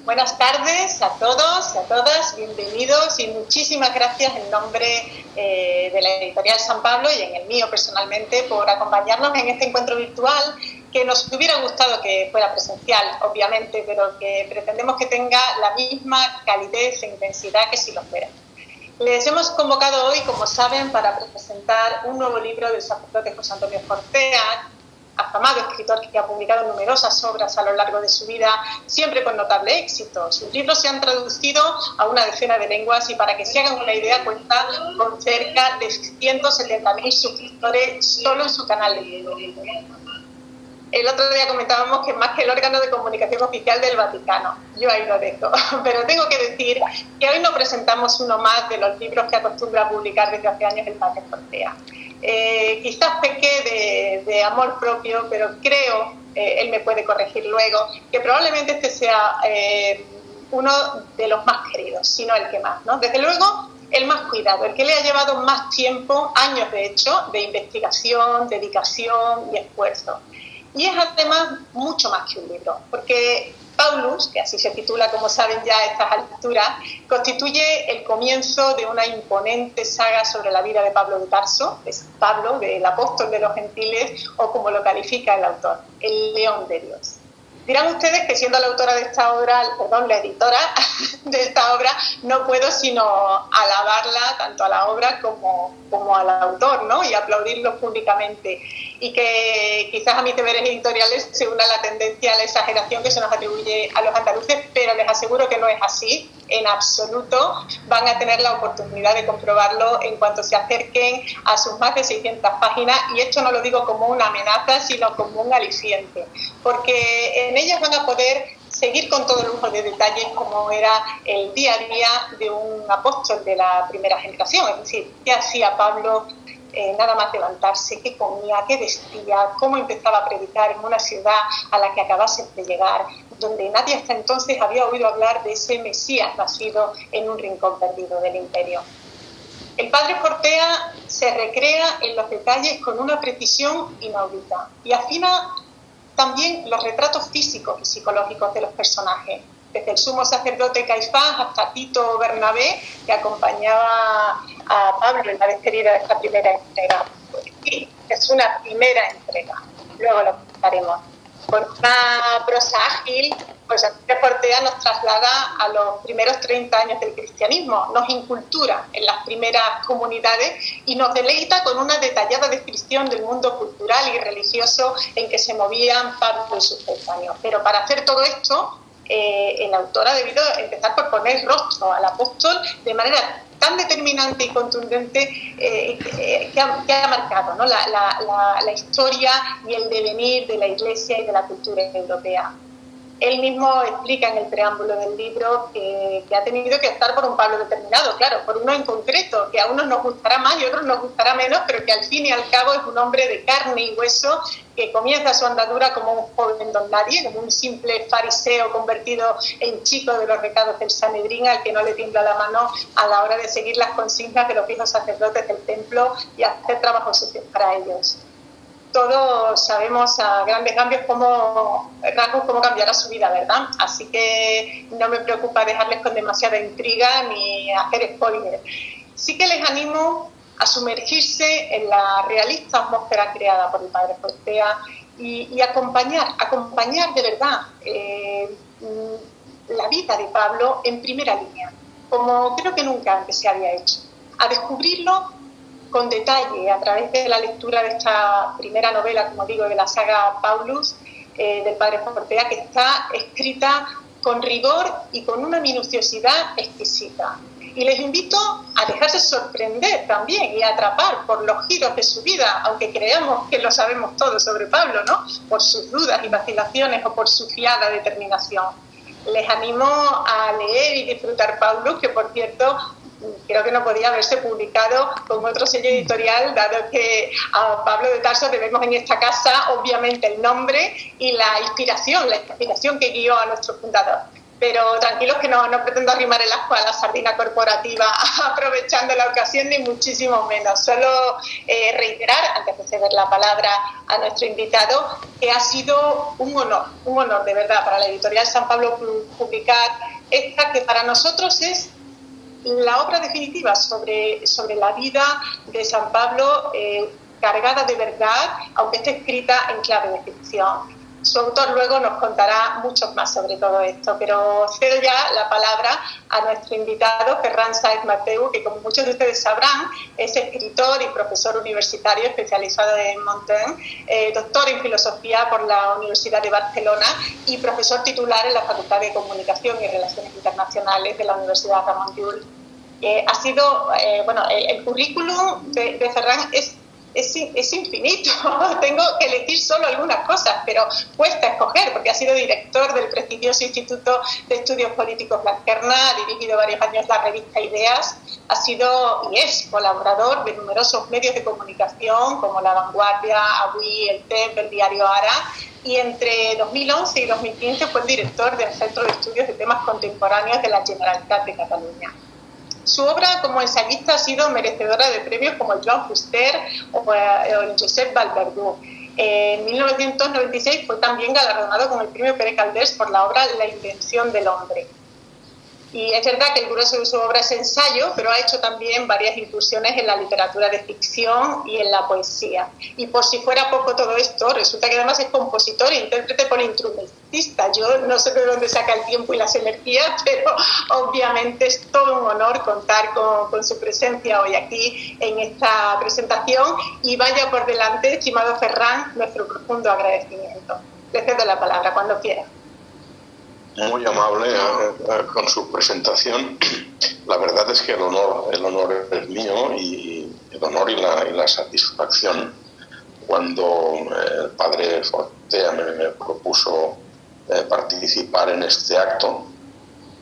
Buenas tardes a todos, a todas, bienvenidos y muchísimas gracias en nombre de la Editorial San Pablo y en el mío personalmente por acompañarnos en este encuentro virtual que nos hubiera gustado que fuera presencial, obviamente, pero que pretendemos que tenga la misma calidez e intensidad que si lo fuera. Les hemos convocado hoy, como saben, para presentar un nuevo libro del sacerdote José Antonio Fortea, afamado escritor que ha publicado numerosas obras a lo largo de su vida, siempre con notable éxito. Sus libros se han traducido a una decena de lenguas y, para que se hagan una idea, cuenta con cerca de 170.000 suscriptores solo en su canal de YouTube. El otro día comentábamos que es más que el órgano de comunicación oficial del Vaticano. Yo ahí lo dejo. Pero tengo que decir que hoy no presentamos uno más de los libros que acostumbra a publicar desde hace años el padre Fortea. Quizás pequé de amor propio, pero creo, él me puede corregir luego, que probablemente este sea uno de los más queridos, si no el que más, ¿no? Desde luego, el más cuidado, el que le ha llevado más tiempo, años de hecho, de investigación, dedicación y esfuerzo. Y es además mucho más que un libro, porque Paulus, que así se titula, como saben ya a estas alturas, constituye el comienzo de una imponente saga sobre la vida de Pablo de Tarso, es Pablo, del apóstol de los gentiles, o como lo califica el autor, el león de Dios. Dirán ustedes que siendo la autora de esta obra, la editora de esta obra, no puedo sino alabarla tanto a la obra como al autor, ¿no? Y aplaudirlo públicamente. Y que quizás a mis deberes editoriales se una la tendencia a la exageración que se nos atribuye a los andaluces, pero les aseguro que no es así, en absoluto. Van a tener la oportunidad de comprobarlo en cuanto se acerquen a sus más de 600 páginas, y esto no lo digo como una amenaza, sino como un aliciente, porque en ellas van a poder seguir con todo lujo de detalles como era el día a día de un apóstol de la primera generación, es decir, qué hacía Pablo nada más levantarse, qué comía, qué vestía, cómo empezaba a predicar en una ciudad a la que acabase de llegar, donde nadie hasta entonces había oído hablar de ese Mesías nacido en un rincón perdido del imperio. El padre Fortea se recrea en los detalles con una precisión inaudita y afina también los retratos físicos y psicológicos de los personajes, desde el sumo sacerdote Caifás hasta Tito Bernabé, que acompañaba a Pablo en la despedida de esta primera entrega. Sí, es una primera entrega, luego lo comentaremos. Con una prosa ágil, pues Antonio Fortea nos traslada a los primeros 30 años del cristianismo, nos incultura en las primeras comunidades y nos deleita con una detallada descripción del mundo cultural y religioso en que se movían Pablo y sus coetáneos. Pero para hacer todo esto, el autor ha debido empezar por poner rostro al apóstol de manera tan determinante y contundente que ha marcado, ¿no? la historia y el devenir de la Iglesia y de la cultura europea. Él mismo explica en el preámbulo del libro que ha tenido que optar por un Pablo determinado, claro, por uno en concreto, que a unos nos gustará más y a otros nos gustará menos, pero que al fin y al cabo es un hombre de carne y hueso que comienza su andadura como un joven don nadie, como un simple fariseo convertido en chico de los recados del Sanedrín, al que no le tiembla la mano a la hora de seguir las consignas de los viejos sacerdotes del templo y hacer trabajos sucios para ellos. Todos sabemos a grandes rasgos cómo cambiará su vida, ¿verdad? Así que no me preocupa dejarles con demasiada intriga ni hacer spoilers. Sí que les animo a sumergirse en la realista atmósfera creada por el padre Fortea y acompañar de verdad la vida de Pablo en primera línea, como creo que nunca antes se había hecho, a descubrirlo con detalle a través de la lectura de esta primera novela, como digo, de la saga Paulus, del padre Fortea, que está escrita con rigor y con una minuciosidad exquisita. Y les invito a dejarse sorprender también y a atrapar por los giros de su vida, aunque creamos que lo sabemos todo sobre Pablo, ¿no? Por sus dudas y vacilaciones o por su fiada determinación. Les animo a leer y disfrutar Paulus, que por cierto creo que no podía haberse publicado con otro sello editorial, dado que a Pablo de Tarso debemos en esta casa obviamente el nombre y la inspiración que guió a nuestro fundador. pero tranquilos que no pretendo arrimar el asco a la sardina corporativa aprovechando la ocasión, ni muchísimo menos. Solo reiterar, antes de ceder la palabra a nuestro invitado, que ha sido un honor de verdad para la editorial San Pablo publicar esta, que para nosotros es la obra definitiva sobre la vida de San Pablo, cargada de verdad, aunque esté escrita en clave de ficción. Su autor luego nos contará mucho más sobre todo esto, pero cedo ya la palabra a nuestro invitado, Ferran Sáez Mateu, que como muchos de ustedes sabrán, es escritor y profesor universitario especializado en Montaigne, doctor en filosofía por la Universidad de Barcelona y profesor titular en la Facultad de Comunicación y Relaciones Internacionales de la Universidad Ramon Llull. Ha sido, el currículum de Ferran es infinito. Tengo que elegir solo algunas cosas, pero cuesta escoger, porque ha sido director del prestigioso Instituto de Estudios Políticos Blanquerna, ha dirigido varios años la revista Ideas, ha sido y es colaborador de numerosos medios de comunicación como La Vanguardia, Avui, El Temps, El Diario Ara, y entre 2011 y 2015 fue el director del Centro de Estudios de Temas Contemporáneos de la Generalitat de Cataluña. Su obra como ensayista ha sido merecedora de premios como el Joan Fuster o el Josep Vallverdú. En 1996 fue también galardonado con el premio Pere Calders por la obra La invención del hombre. Y es verdad que el grueso de su obra es ensayo, pero ha hecho también varias incursiones en la literatura de ficción y en la poesía. Y por si fuera poco todo esto, resulta que además es compositor e intérprete poliinstrumentista. Yo no sé de dónde saca el tiempo y las energías, pero obviamente es todo un honor contar con su presencia hoy aquí en esta presentación. Y vaya por delante, estimado Ferran, nuestro profundo agradecimiento. Le cedo la palabra cuando quiera. Muy amable con su presentación. La verdad es que el honor es mío, y el honor y la satisfacción. Cuando el padre Fortea me propuso participar en este acto,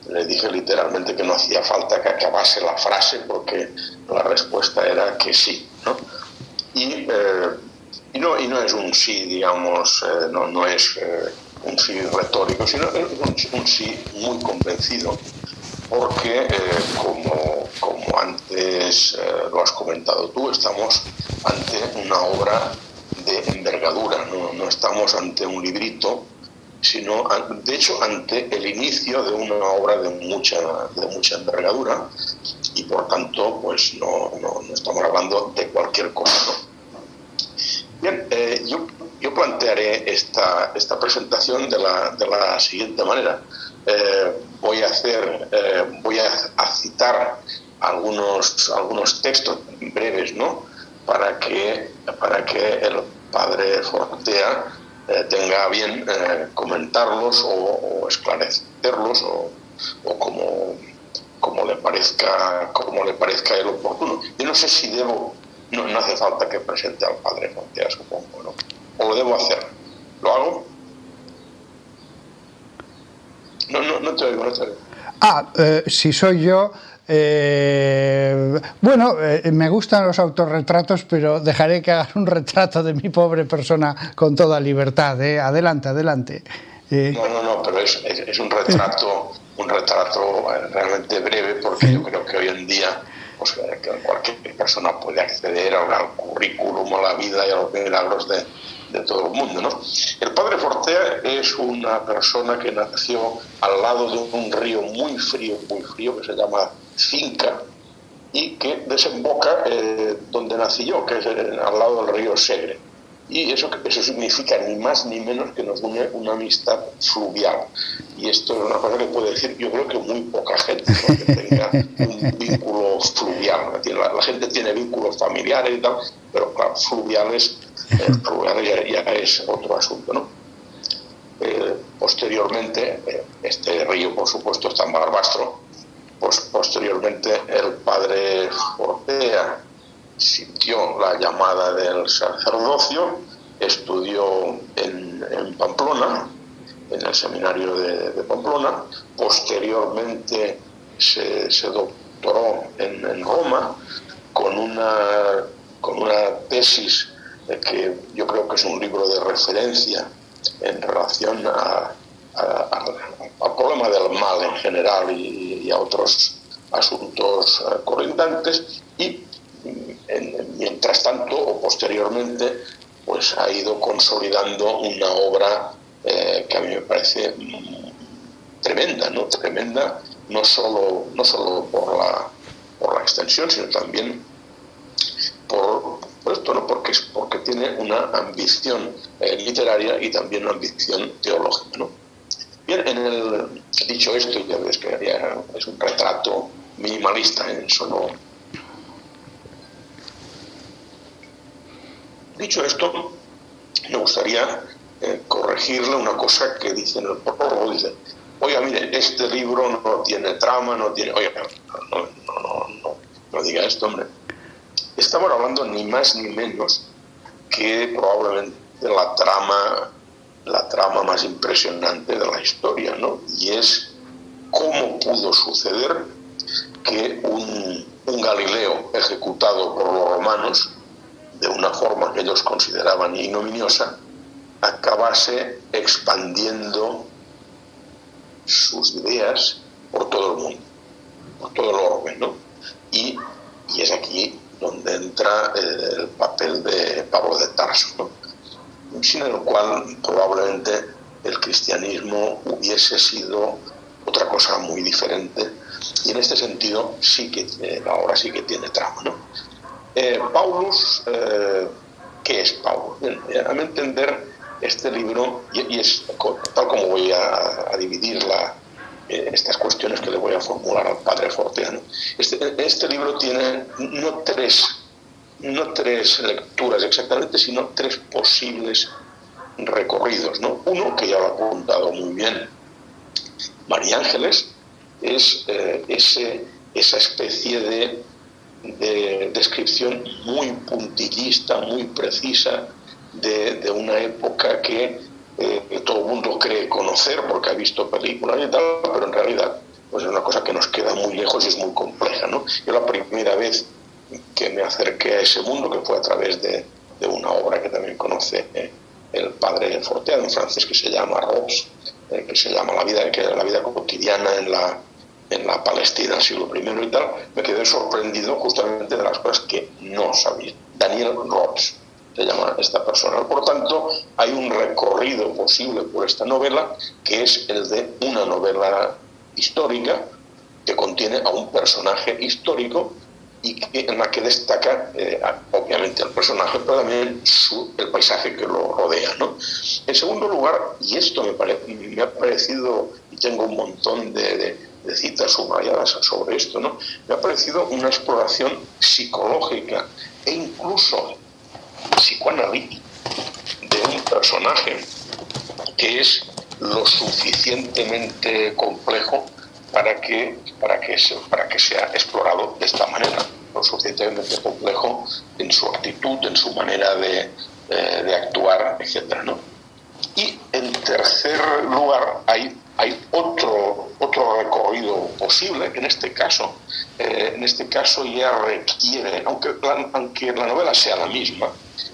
le dije literalmente que no hacía falta que acabase la frase porque la respuesta era que sí, ¿no? Y no es un sí, digamos, no es un sí retórico, sino un sí muy convencido, porque como antes lo has comentado tú, estamos ante una obra de envergadura, no estamos ante un librito, sino de hecho ante el inicio de una obra de mucha envergadura, y por tanto pues no estamos hablando de cualquier cosa, ¿no? Bien, yo plantearé esta presentación de la siguiente manera. Voy a citar algunos textos breves, ¿no? Para que el padre Fortea tenga bien comentarlos o esclarecerlos o como le parezca a él oportuno. Yo no sé si debo. No hace falta que presente al padre Fortea, supongo, ¿no? ¿O lo debo hacer? ¿Lo hago? No te oigo. Si soy yo... me gustan los autorretratos, pero dejaré que hagas un retrato de mi pobre persona con toda libertad. Adelante. No, pero es un retrato realmente breve, porque yo creo que hoy en día pues, que cualquier persona puede acceder al currículum, a la vida y a los milagros de todo el mundo, ¿no? El padre Fortea es una persona que nació al lado de un río muy frío, que se llama Cinca, y que desemboca donde nací yo, que es al lado del río Segre. Y eso significa ni más ni menos que nos une una amistad fluvial. Y esto es una cosa que puede decir, yo creo que muy poca gente, ¿no? Que tenga un vínculo fluvial. La gente tiene vínculos familiares y tal, pero claro, fluviales ya es otro asunto, ¿no? Posteriormente, este río, por supuesto, está en Barbastro. Pues posteriormente el padre Fortea sintió la llamada del sacerdocio, estudió en Pamplona, en el seminario de Pamplona, posteriormente se doctoró en Roma con una tesis que yo creo que es un libro de referencia en relación al problema tema del mal en general y a otros asuntos colindantes, y mientras tanto o posteriormente pues ha ido consolidando una obra que a mí me parece tremenda, ¿no? Tremenda, no solo por la extensión, sino también por esto, ¿no? Porque tiene una ambición literaria y también una ambición teológica, ¿no? Bien, dicho esto, ya ves que ya es un retrato minimalista en eso, ¿no? Dicho esto, me gustaría corregirle una cosa que dice en el prólogo. Dice: oiga, mire, este libro no tiene trama, no tiene... Oiga, no diga esto, hombre. Estamos hablando ni más ni menos que probablemente la trama más impresionante de la historia, ¿no? Y es cómo pudo suceder que un Galileo ejecutado por los romanos de una forma que ellos consideraban ignominiosa acabase expandiendo sus ideas por todo el mundo, por todo el orbe, ¿no? Y es aquí donde entra el papel de Pablo de Tarso, ¿no? Sin el cual probablemente el cristianismo hubiese sido otra cosa muy diferente, y en este sentido ahora sí que tiene trama, ¿no? Paulus, ¿qué es Paulus? Bien, a mi entender, este libro, y es tal como voy a dividir estas cuestiones que le voy a formular al padre Forteano. Este libro tiene no tres lecturas exactamente, sino tres posibles recorridos, ¿no? Uno, que ya lo ha apuntado muy bien María Ángeles, es esa especie de descripción muy puntillista, muy precisa de una época que todo el mundo cree conocer porque ha visto películas y tal, pero en realidad pues es una cosa que nos queda muy lejos y es muy compleja, ¿no? Yo la primera vez que me acerqué a ese mundo, que fue a través de una obra que también conoce el padre Forteano en francés, que se llama Rose, que se llama la vida cotidiana en la Palestina del siglo I y tal, me quedé sorprendido justamente de las cosas que no sabía. Daniel Roth se llama esta persona. Por tanto, hay un recorrido posible por esta novela, que es el de una novela histórica que contiene a un personaje histórico y en la que destaca obviamente el personaje, pero también el paisaje que lo rodea, ¿no? En segundo lugar, y esto me ha parecido, y tengo un montón de citas subrayadas sobre esto, ¿no? Me ha parecido una exploración psicológica e incluso psicoanalítica de un personaje que es lo suficientemente complejo para que sea explorado de esta manera, lo suficientemente complejo en su actitud, en su manera de actuar, etcétera, ¿no? Y en tercer lugar hay otro recorrido posible, que en este caso ya requiere, aunque la novela sea la misma,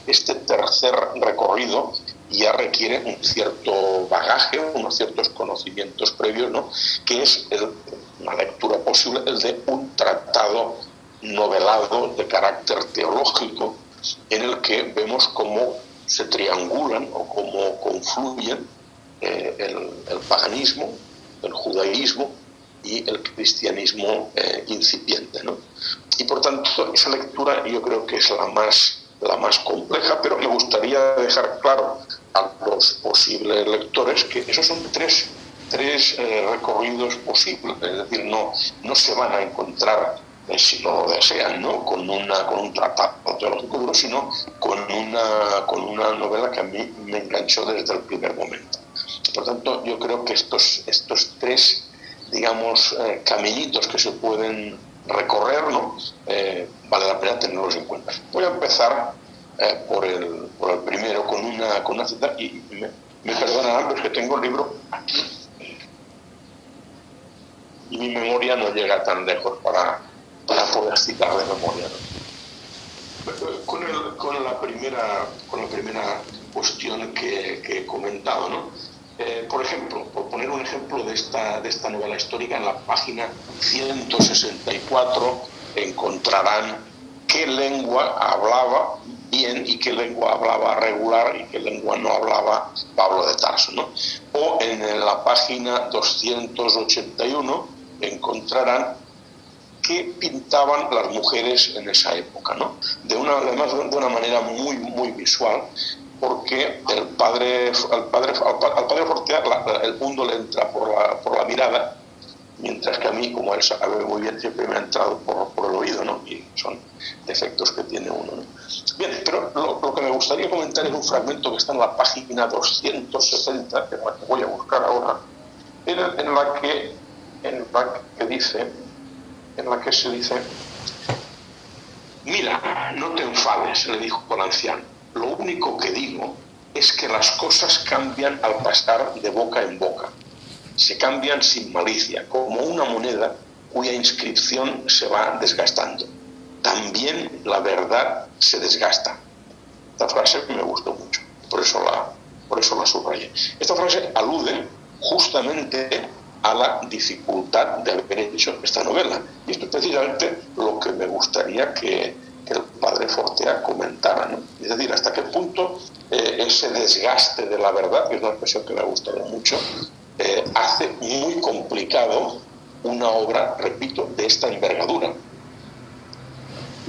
este tercer recorrido ya requiere un cierto bagaje, unos ciertos conocimientos previos, ¿no? Que es una lectura posible, el de un tratado novelado de carácter teológico, en el que vemos cómo se triangulan o cómo confluyen el paganismo, el judaísmo y el cristianismo incipiente, ¿no? Y por tanto esa lectura yo creo que es la más compleja, pero me gustaría dejar claro a los posibles lectores que esos son tres recorridos posibles, es decir, no se van a encontrar, si no lo desean, ¿no? con un tratado teológico duro, sino con una novela que a mí me enganchó desde el primer momento. Por tanto, yo creo que estos tres, digamos, caminitos que se pueden recorrer, ¿no? Vale la pena tenerlos en cuenta. Voy a empezar por el primero con una cita, y me perdonarán, pero es que tengo el libro aquí y mi memoria no llega tan lejos para poder citar de memoria, ¿no? Con la primera cuestión que he comentado, ¿no? Por ejemplo, por poner un ejemplo de esta novela histórica, en la página 164 encontrarán qué lengua hablaba bien y qué lengua hablaba regular y qué lengua no hablaba Pablo de Tarso, ¿no? O en la página 281 encontrarán qué pintaban las mujeres en esa época, ¿no? Además de una manera muy, muy visual, porque al padre Fortea el mundo le entra por la mirada, mientras que a mí, como él sabe muy bien, siempre me ha entrado por el oído, ¿no? Y son defectos que tiene uno, ¿no? Bien, pero lo que me gustaría comentar es un fragmento que está en la página 260, que voy a buscar ahora, en la que se dice: mira, no te enfades, le dijo el anciano. Lo único que digo es que las cosas cambian al pasar de boca en boca. Se cambian sin malicia, como una moneda cuya inscripción se va desgastando. También la verdad se desgasta. Esta frase me gustó mucho, por eso la subrayé. Esta frase alude justamente a la dificultad de haber hecho esta novela. Y esto es precisamente lo que me gustaría que el padre Fortea comentara, ¿no? Es decir, hasta qué punto ese desgaste de la verdad, que es una expresión que me ha gustado mucho, hace muy complicado una obra, repito, de esta envergadura.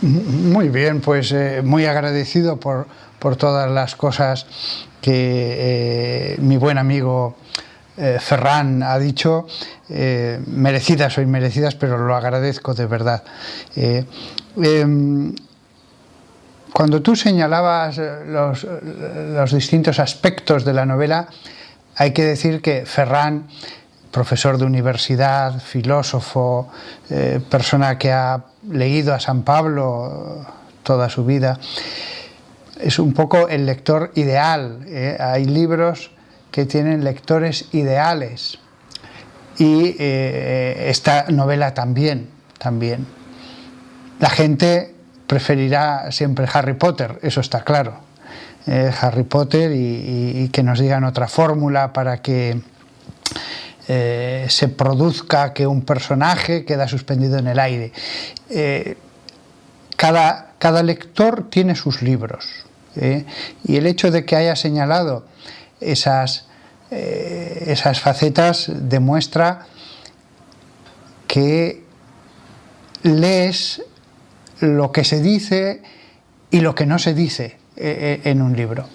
Muy bien, pues muy agradecido por todas las cosas que mi buen amigo Ferran ha dicho, merecidas o inmerecidas, pero lo agradezco de verdad. Cuando tú señalabas los distintos aspectos de la novela, hay que decir que Ferran, profesor de universidad, filósofo, persona que ha leído a San Pablo toda su vida, es un poco el lector ideal. Hay libros que tienen lectores ideales y esta novela también. La gente preferirá siempre Harry Potter, eso está claro. Harry Potter y que nos digan otra fórmula para que se produzca que un personaje queda suspendido en el aire. Cada lector tiene sus libros, y el hecho de que haya señalado esas facetas demuestra que lees lo que se dice y lo que no se dice en un libro.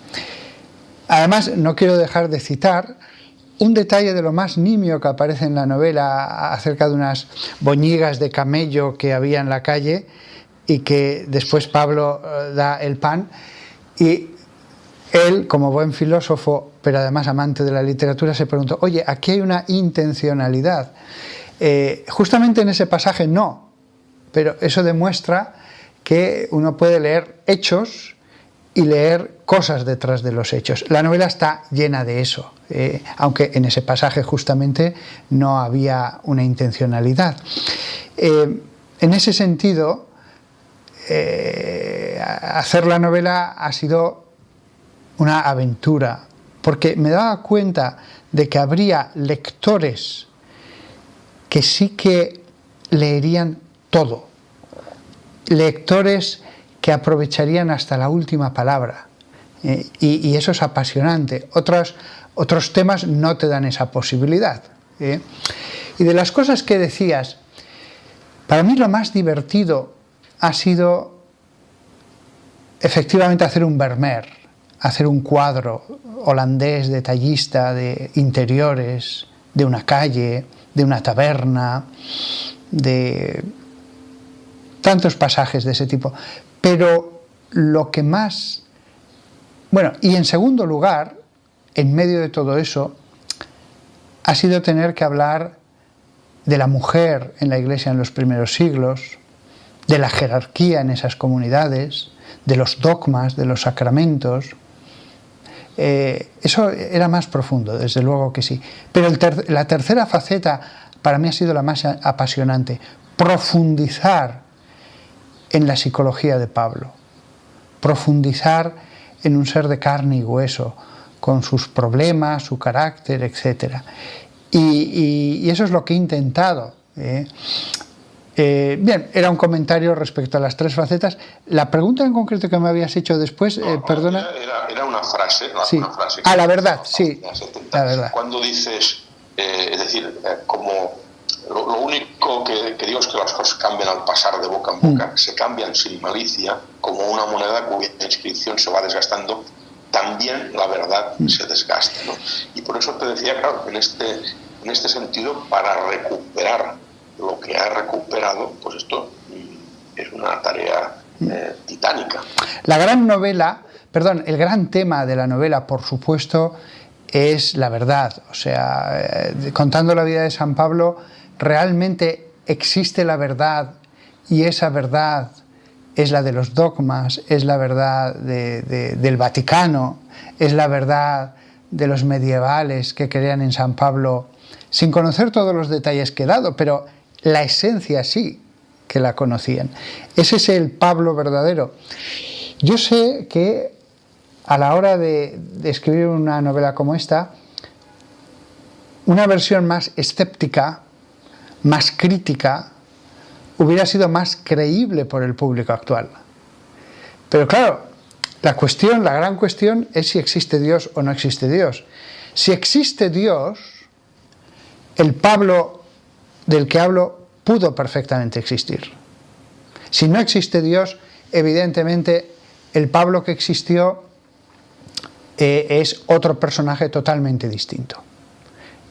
Además, no quiero dejar de citar un detalle de lo más nimio que aparece en la novela acerca de unas boñigas de camello que había en la calle y que después Pablo da el pan, y él, como buen filósofo, pero además amante de la literatura, se preguntó: oye, aquí hay una intencionalidad. Justamente en ese pasaje no, pero eso demuestra que uno puede leer hechos y leer cosas detrás de los hechos. La novela está llena de eso, aunque en ese pasaje justamente no había una intencionalidad. En ese sentido, hacer la novela ha sido una aventura, porque me daba cuenta de que habría lectores que sí que leerían todo, lectores que aprovecharían hasta la última palabra, y eso es apasionante. Otros temas no te dan esa posibilidad. Y de las cosas que decías, para mí lo más divertido ha sido efectivamente hacer un Vermeer, hacer un cuadro holandés detallista de interiores, de una calle, de una taberna, de tantos pasajes de ese tipo. Pero lo que más... Bueno, y en segundo lugar, en medio de todo eso, ha sido tener que hablar de la mujer en la Iglesia en los primeros siglos, de la jerarquía en esas comunidades, de los dogmas, de los sacramentos. Eso era más profundo, desde luego que sí. Pero la tercera faceta para mí ha sido la más apasionante: profundizar en la psicología de Pablo, profundizar en un ser de carne y hueso, con sus problemas, su carácter, etc. Y eso es lo que he intentado. Bien, era un comentario respecto a las tres facetas. La pregunta en concreto que me habías hecho después, perdona. Era una frase. Sí. Una frase la verdad, sí. La verdad. Cuando dices, es decir, como lo único que digo es que las cosas cambian al pasar de boca en boca, se cambian sin malicia, como una moneda cuya inscripción se va desgastando, también la verdad se desgasta, ¿no? Y por eso te decía, claro, en este sentido, para recuperar lo que ha recuperado, pues esto es una tarea titánica. La gran novela, el gran tema de la novela, por supuesto, es la verdad. O sea, contando la vida de San Pablo, realmente existe la verdad, y esa verdad es la de los dogmas, es la verdad del Vaticano, es la verdad de los medievales que creían en San Pablo, sin conocer todos los detalles que he dado, pero la esencia sí que la conocían. Ese es el Pablo verdadero. Yo sé que a la hora de escribir una novela como esta, una versión más escéptica, más crítica, hubiera sido más creíble por el público actual. Pero claro, la gran cuestión es si existe Dios o no existe Dios. Si existe Dios, el Pablo del que hablo pudo perfectamente existir. Si no existe Dios, evidentemente el Pablo que existió es otro personaje totalmente distinto.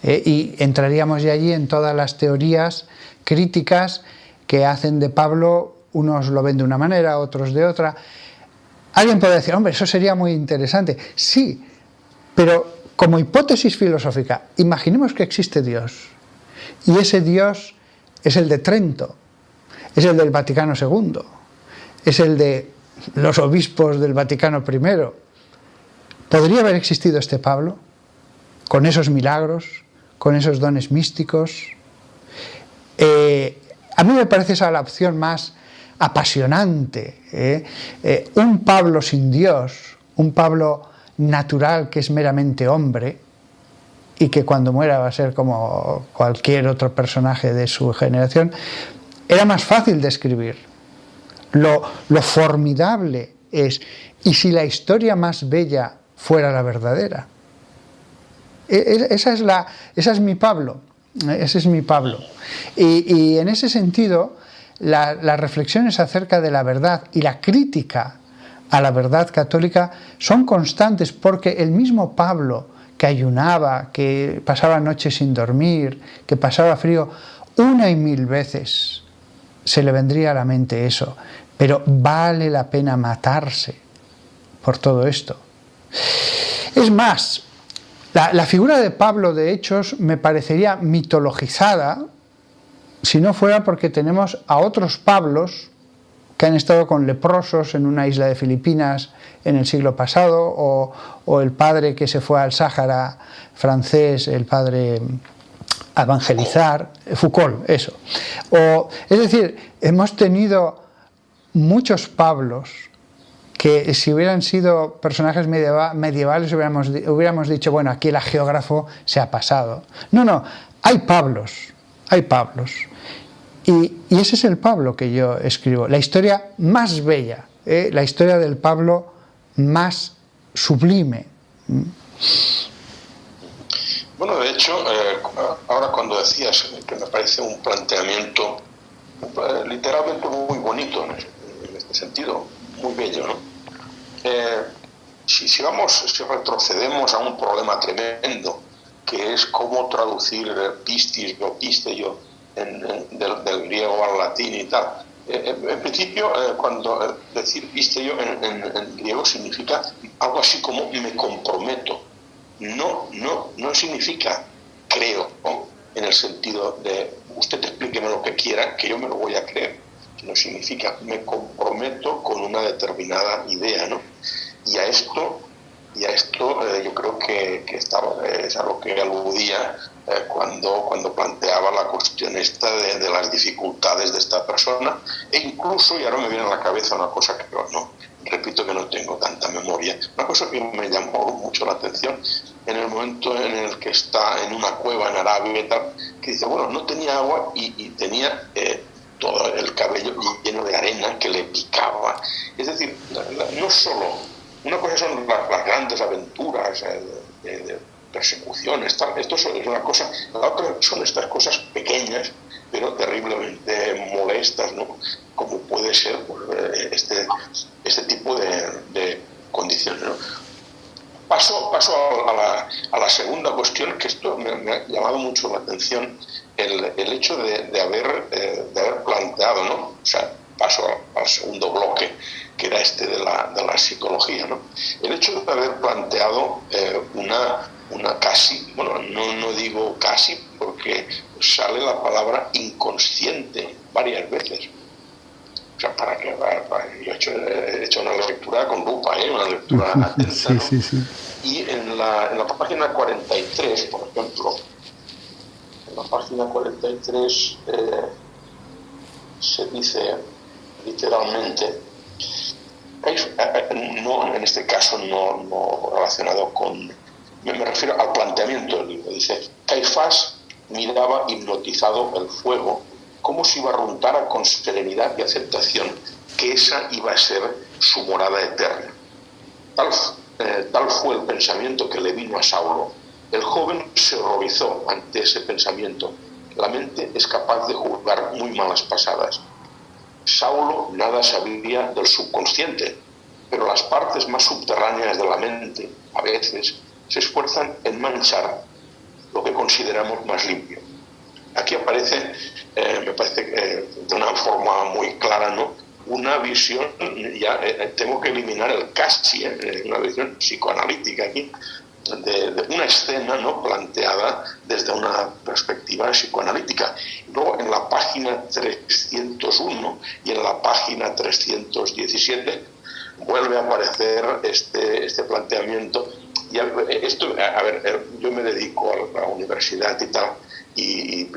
Y entraríamos ya allí en todas las teorías críticas que hacen de Pablo, unos lo ven de una manera, otros de otra. Alguien puede decir, hombre, eso sería muy interesante. Sí, pero como hipótesis filosófica, imaginemos que existe Dios. Y ese Dios es el de Trento, es el del Vaticano II, es el de los obispos del Vaticano I. ¿Podría haber existido este Pablo? Con esos milagros, con esos dones místicos. A mí me parece esa la opción más apasionante. Un Pablo sin Dios, un Pablo natural que es meramente hombre, y que cuando muera va a ser como cualquier otro personaje de su generación, era más fácil de escribir. Lo formidable es, ¿y si la historia más bella fuera la verdadera? Esa es mi Pablo, ese es mi Pablo. Y en ese sentido, las reflexiones acerca de la verdad y la crítica a la verdad católica son constantes, porque el mismo Pablo, que ayunaba, que pasaba noches sin dormir, que pasaba frío, una y mil veces se le vendría a la mente eso. Pero vale la pena matarse por todo esto. Es más, la figura de Pablo de Hechos me parecería mitologizada si no fuera porque tenemos a otros Pablos que han estado con leprosos en una isla de Filipinas en el siglo pasado, o el padre que se fue al Sáhara francés, el padre a evangelizar, Foucault, eso. Es decir, hemos tenido muchos Pablos que, si hubieran sido personajes medievales, hubiéramos dicho, bueno, aquí el geógrafo se ha pasado. No, hay Pablos. Y ese es el Pablo que yo escribo, la historia más bella, la historia del Pablo más sublime. Bueno, de hecho, ahora cuando decías que me parece un planteamiento literalmente muy bonito en este sentido, muy bello, ¿no? Si retrocedemos a un problema tremendo, que es cómo traducir pistis o pisteio del griego al latín y tal. En principio, cuando decir pisteio en griego significa algo así como me comprometo. No significa creo, ¿no? En el sentido de usted explíqueme lo que quiera, que yo me lo voy a creer. Sino significa me comprometo con una determinada idea, ¿no? Y a esto Y a esto yo creo que es a lo que aludía cuando planteaba la cuestión esta de las dificultades de esta persona, e incluso, y ahora me viene a la cabeza una cosa que no, repito que no tengo tanta memoria, una cosa que me llamó mucho la atención en el momento en el que está en una cueva en Arabia y tal, que dice, bueno, no tenía agua y tenía todo el cabello lleno de arena que le picaba. Es decir, no solo... Una cosa son las grandes aventuras de persecuciones, tal. Esto es una cosa. La otra son estas cosas pequeñas, pero terriblemente molestas, ¿no? Como puede ser pues, este tipo de condiciones, ¿no? Paso a la segunda cuestión, que esto me ha llamado mucho la atención, el hecho de haber planteado, ¿no? O sea, paso al segundo bloque, que era este de la psicología, ¿no? El hecho de haber planteado una casi, bueno, no digo casi porque sale la palabra inconsciente varias veces. O sea, yo he hecho una lectura con lupa, una lectura atenta, sí, ¿no? sí, sí. Y en la página 43, por ejemplo, en la página 43 se dice literalmente, no, en este caso no relacionado con, me refiero al planteamiento del libro, dice, Caifás miraba hipnotizado el fuego como si barruntara con serenidad y aceptación que esa iba a ser su morada eterna. Tal fue el pensamiento que le vino a Saulo. El joven se horrorizó ante ese pensamiento. La mente es capaz de juzgar muy malas pasadas. Saulo nada sabía del subconsciente, pero las partes más subterráneas de la mente, a veces, se esfuerzan en manchar lo que consideramos más limpio. Aquí aparece, me parece de una forma muy clara, ¿no? Una visión, ya tengo que eliminar el casi, una visión psicoanalítica aquí, de una escena, ¿no?, planteada desde una perspectiva psicoanalítica. Luego en la página 301 y en la página 317 vuelve a aparecer este planteamiento. Y esto, yo me dedico a la universidad y tal, y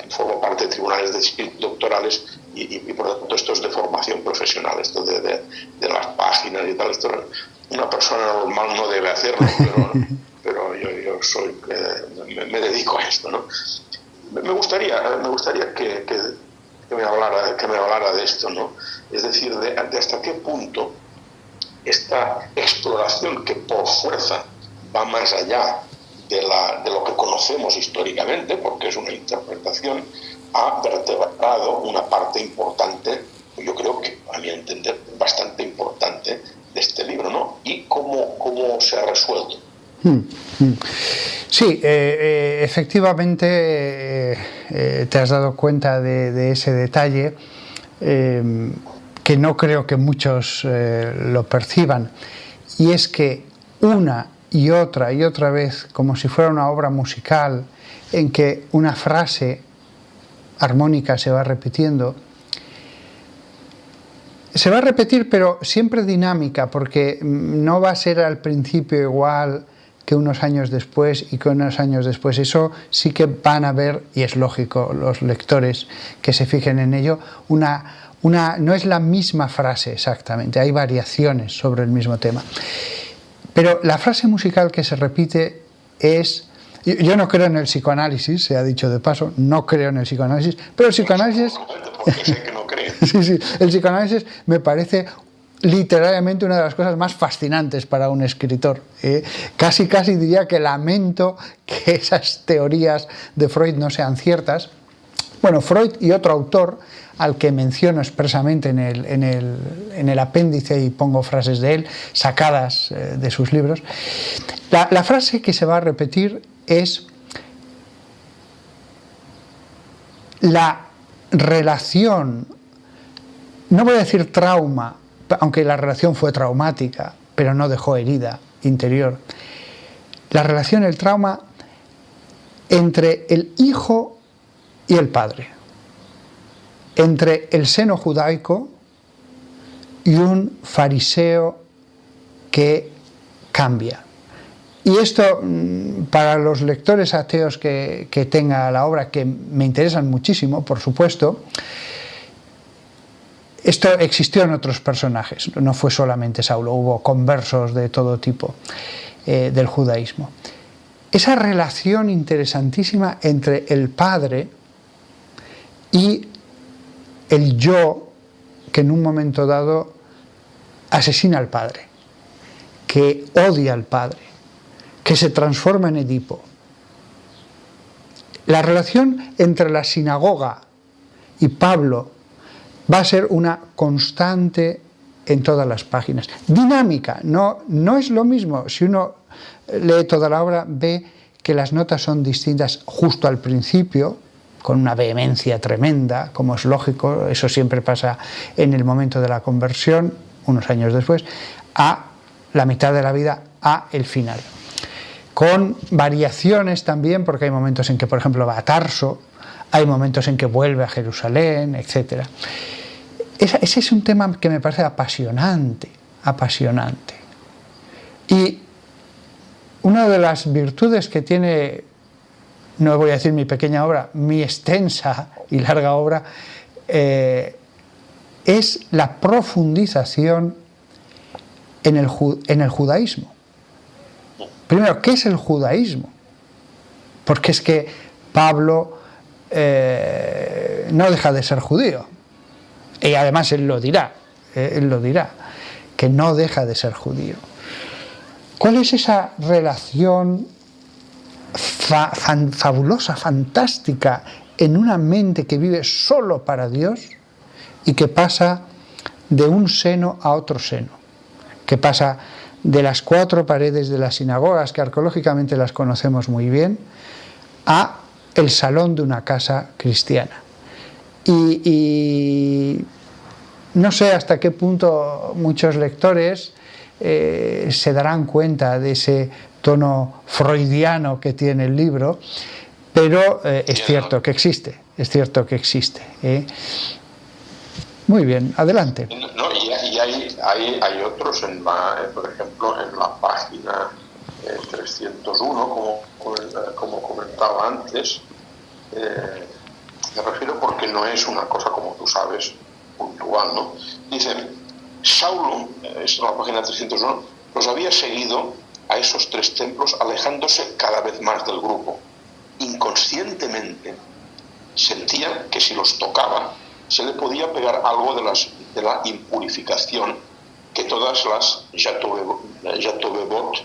formo parte de tribunales doctorales y por lo tanto esto es de formación profesional, esto de las páginas y tal. Esto una persona normal no debe hacerlo, pero yo soy, me dedico a esto, ¿no? Me gustaría que me hablara de esto, ¿no? Es decir, de hasta qué punto esta exploración, que por fuerza va más allá de lo que conocemos históricamente, porque es una interpretación, ha vertebrado una parte importante, yo creo que, a mi entender, bastante importante de este libro, ¿no? Y cómo se ha resuelto. Sí, efectivamente te has dado cuenta de ese detalle, que no creo que muchos lo perciban, y es que una y otra vez, como si fuera una obra musical en que una frase armónica se va repitiendo, se va a repetir, pero siempre dinámica, porque no va a ser al principio igual que unos años después y que unos años después. Eso sí que van a ver, y es lógico, los lectores que se fijen en ello, no es la misma frase exactamente, hay variaciones sobre el mismo tema. Pero la frase musical que se repite es... Yo no creo en el psicoanálisis, se ha dicho de paso, no creo en el psicoanálisis, pero el psicoanálisis... Porque sé que no creen. Sí, el psicoanálisis me parece literariamente una de las cosas más fascinantes para un escritor. Casi diría que lamento que esas teorías de Freud no sean ciertas. Bueno, Freud y otro autor al que menciono expresamente en el apéndice, y pongo frases de él sacadas de sus libros. La frase que se va a repetir es: la relación, no voy a decir trauma, aunque la relación fue traumática, pero no dejó herida interior, la relación, el trauma entre el hijo y el padre, entre el seno judaico y un fariseo que cambia, Y esto, para los lectores ateos que tenga la obra, que me interesan muchísimo, por supuesto, esto existió en otros personajes, no fue solamente Saulo, hubo conversos de todo tipo del judaísmo. Esa relación interesantísima entre el padre y el yo que en un momento dado asesina al padre, que odia al padre, que se transforma en Edipo. La relación entre la sinagoga y Pablo va a ser una constante en todas las páginas. Dinámica, no es lo mismo. Si uno lee toda la obra, ve que las notas son distintas justo al principio, con una vehemencia tremenda, como es lógico, eso siempre pasa en el momento de la conversión, unos años después, a la mitad de la vida, a el final. Con variaciones también, porque hay momentos en que, por ejemplo, va a Tarso, hay momentos en que vuelve a Jerusalén, etc. Ese es un tema que me parece apasionante. Y una de las virtudes que tiene, no voy a decir mi pequeña obra, mi extensa y larga obra, es la profundización en el judaísmo. Primero, ¿qué es el judaísmo? Porque es que Pablo no deja de ser judío. Y además él lo dirá, que no deja de ser judío. ¿Cuál es esa relación fabulosa, fantástica, en una mente que vive solo para Dios y que pasa de un seno a otro seno? Que pasa de las 4 paredes de las sinagogas, que arqueológicamente las conocemos muy bien, a el salón de una casa cristiana. Y no sé hasta qué punto muchos lectores se darán cuenta de ese tono freudiano que tiene el libro, pero es cierto que existe, Muy bien, adelante. No, y hay otros, por ejemplo, en la página 301, como comentaba antes, me refiero porque no es una cosa, como tú sabes, puntual, ¿no? Dice, Saulo, es la página 301, los había seguido a esos 3 templos, alejándose cada vez más del grupo. Inconscientemente sentía que si los tocaba se le podía pegar algo de la impurificación que todas las Yatobebot,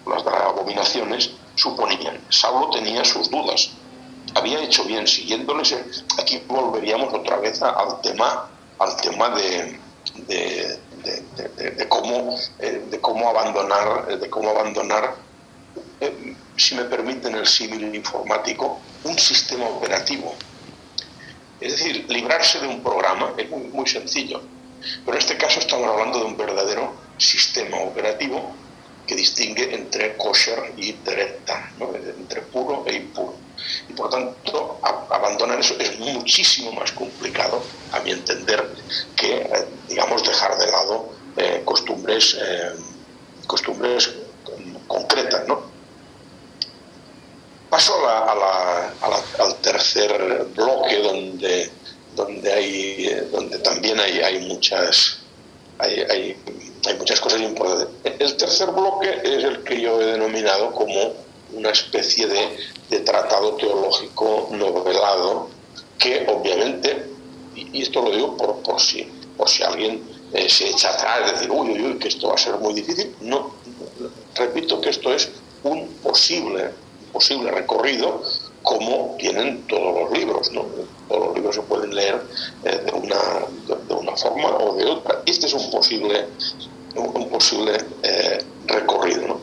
las abominaciones, suponían. Saulo tenía sus dudas. Había hecho bien siguiéndoles. Aquí volveríamos otra vez al tema de cómo abandonar, si me permiten el símil informático, un sistema operativo. Es decir, librarse de un programa es muy sencillo, pero en este caso estamos hablando de un verdadero sistema operativo que distingue entre kosher y tereta, ¿no? Entre puro e impuro. Y por tanto, abandonar eso es muchísimo más complicado, a mi entender, que, digamos, dejar de lado costumbres concretas, ¿no? Paso al tercer bloque, donde también hay muchas cosas importantes. El tercer bloque es el que yo he denominado como una especie de tratado teológico novelado, que obviamente, y esto lo digo por si alguien se echa atrás, es decir, uy, que esto va a ser muy difícil. No, repito que esto es un posible recorrido, como tienen todos los libros, ¿no? Todos los libros se pueden leer de una forma o de otra. Este es un posible recorrido, ¿no?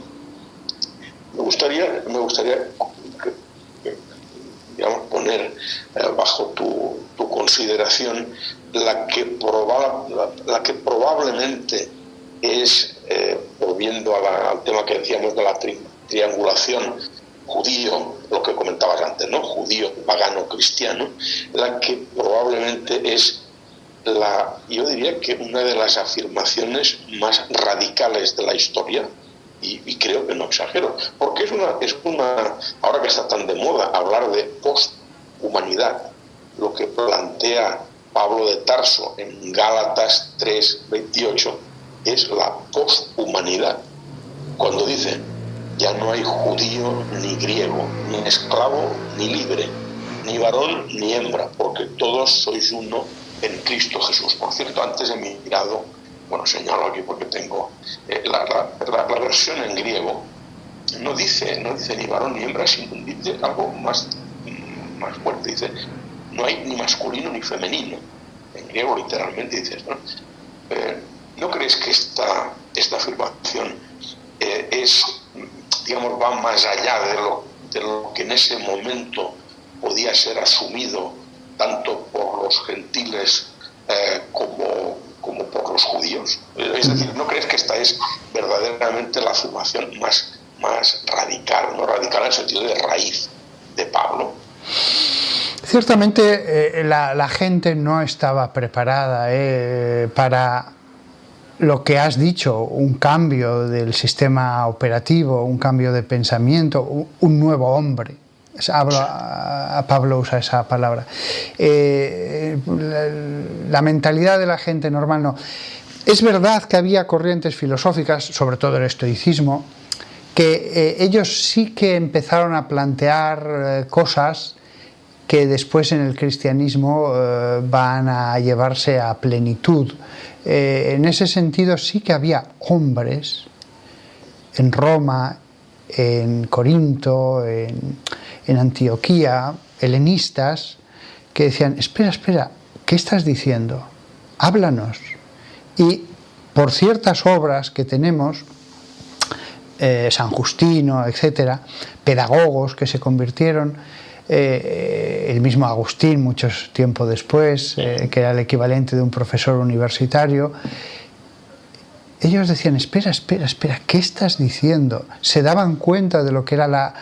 Me gustaría digamos, poner bajo tu consideración la que probablemente es, volviendo al tema que decíamos de la triangulación judío, lo que comentabas antes, ¿no? Judío, pagano, cristiano, la que probablemente es yo diría que una de las afirmaciones más radicales de la historia, y creo que no exagero, porque ahora que está tan de moda hablar de posthumanidad, lo que plantea Pablo de Tarso en Gálatas 3:28 es la posthumanidad, cuando dice: ya no hay judío ni griego, ni esclavo ni libre, ni varón ni hembra, porque todos sois uno en Cristo Jesús. Por cierto, antes he mirado, señalo aquí porque tengo la versión en griego, no dice ni varón ni hembra, sino dice algo más fuerte, dice: no hay ni masculino ni femenino. En griego literalmente dice esto, ¿no? ¿No crees que esta afirmación va más allá de lo que en ese momento podía ser asumido tanto por los gentiles como por los judíos? Es decir, ¿no crees que esta es verdaderamente la afirmación más radical, no radical en el sentido de raíz de Pablo? Ciertamente la gente no estaba preparada para lo que has dicho, un cambio del sistema operativo, un cambio de pensamiento, un nuevo hombre. Pablo usa esa palabra. La mentalidad de la gente normal no. Es verdad que había corrientes filosóficas, sobre todo el estoicismo, que ellos sí que empezaron a plantear cosas que después en el cristianismo van a llevarse a plenitud. En ese sentido sí que había hombres en Roma, en Corinto, en Antioquía, helenistas, que decían: espera, ¿qué estás diciendo? Háblanos. Y por ciertas obras que tenemos, San Justino, etcétera, pedagogos que se convirtieron, el mismo Agustín mucho tiempo después, que era el equivalente de un profesor universitario, ellos decían: espera, ¿qué estás diciendo? Se daban cuenta de lo que era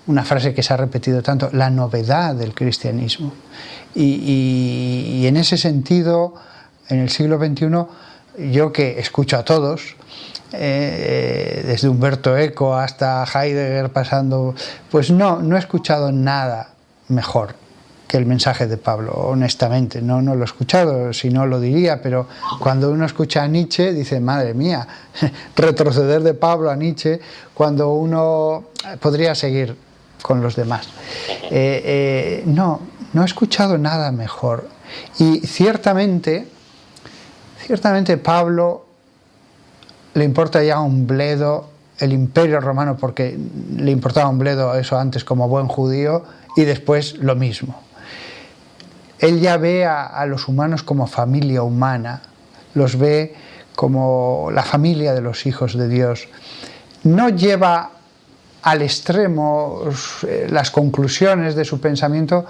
una frase que se ha repetido tanto, la novedad del cristianismo. Y en ese sentido, en el siglo XXI, yo que escucho a todos, desde Humberto Eco hasta Heidegger pasando, pues no he escuchado nada mejor que el mensaje de Pablo, honestamente. No lo he escuchado, si no lo diría, pero cuando uno escucha a Nietzsche dice: madre mía, retroceder de Pablo a Nietzsche, cuando uno podría seguir con los demás. No he escuchado nada mejor. Y ciertamente Pablo le importa ya un bledo el Imperio Romano, porque le importaba un bledo eso antes como buen judío, y después lo mismo. Él ya ve a los humanos como familia humana, los ve como la familia de los hijos de Dios. No lleva al extremo las conclusiones de su pensamiento,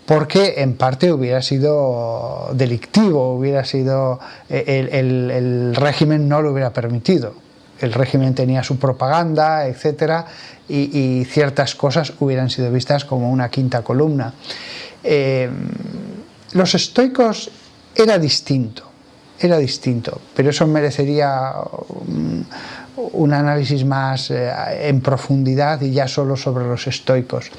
porque en parte hubiera sido delictivo, el régimen no lo hubiera permitido. El régimen tenía su propaganda, etcétera, y ciertas cosas hubieran sido vistas como una quinta columna. Los estoicos era distinto, pero eso merecería un análisis más en profundidad, y ya solo sobre los estoicos,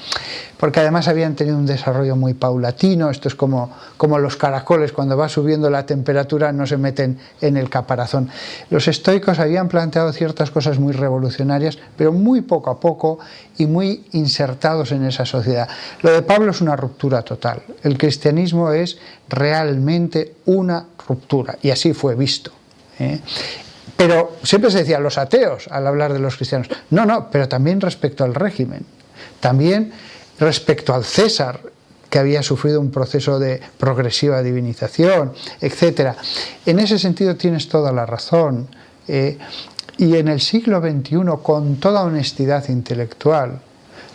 porque además habían tenido un desarrollo muy paulatino. Esto es como los caracoles: cuando va subiendo la temperatura no se meten en el caparazón. Los estoicos habían planteado ciertas cosas muy revolucionarias, pero muy poco a poco y muy insertados en esa sociedad. Lo de Pablo es una ruptura total. El cristianismo es realmente una ruptura, y así fue visto. Pero siempre se decía los ateos al hablar de los cristianos. No, pero también respecto al régimen, también respecto al César, que había sufrido un proceso de progresiva divinización, etc. En ese sentido tienes toda la razón. Y en el siglo XXI, con toda honestidad intelectual,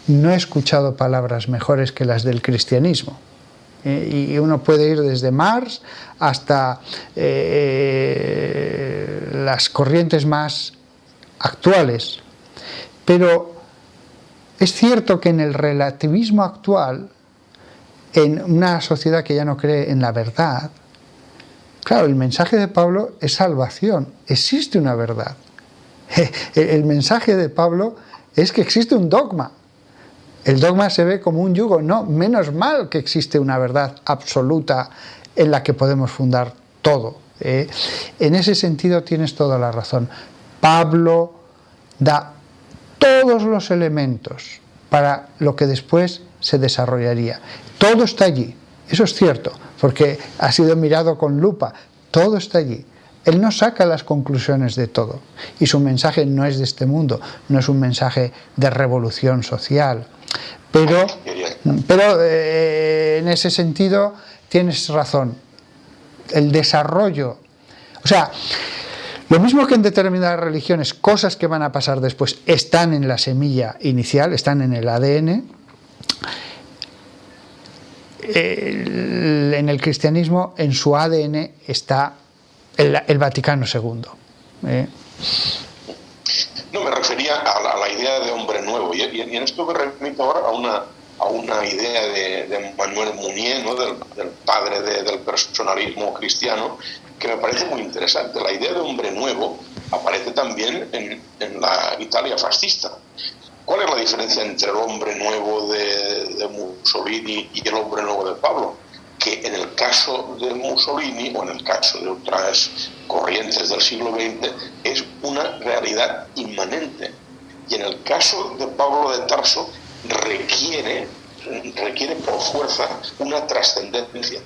no he escuchado palabras mejores que las del cristianismo. Y uno puede ir desde Marx hasta las corrientes más actuales. Pero es cierto que en el relativismo actual, en una sociedad que ya no cree en la verdad, claro, el mensaje de Pablo es salvación. Existe una verdad. El mensaje de Pablo es que existe un dogma. El dogma se ve como un yugo. No, menos mal que existe una verdad absoluta en la que podemos fundar todo. En ese sentido tienes toda la razón. Pablo da todos los elementos para lo que después se desarrollaría. Todo está allí. Eso es cierto, porque ha sido mirado con lupa. Todo está allí. Él no saca las conclusiones de todo. Y su mensaje no es de este mundo, no es un mensaje de revolución social. Pero en ese sentido tienes razón. El desarrollo, o sea, lo mismo que en determinadas religiones, cosas que van a pasar después están en la semilla inicial, están en el ADN. En el cristianismo, en su ADN está el Vaticano II. No, me refería a la idea de hombre nuevo, y en esto me remito ahora a una idea de Manuel Munier, ¿no? del padre del personalismo cristiano, que me parece muy interesante. La idea de hombre nuevo aparece también en la Italia fascista. ¿Cuál es la diferencia entre el hombre nuevo de Mussolini y el hombre nuevo de Pablo? Que en el caso de Mussolini, o en el caso de otras corrientes del siglo XX, es una realidad inmanente. Y en el caso de Pablo de Tarso requiere por fuerza una trascendencia.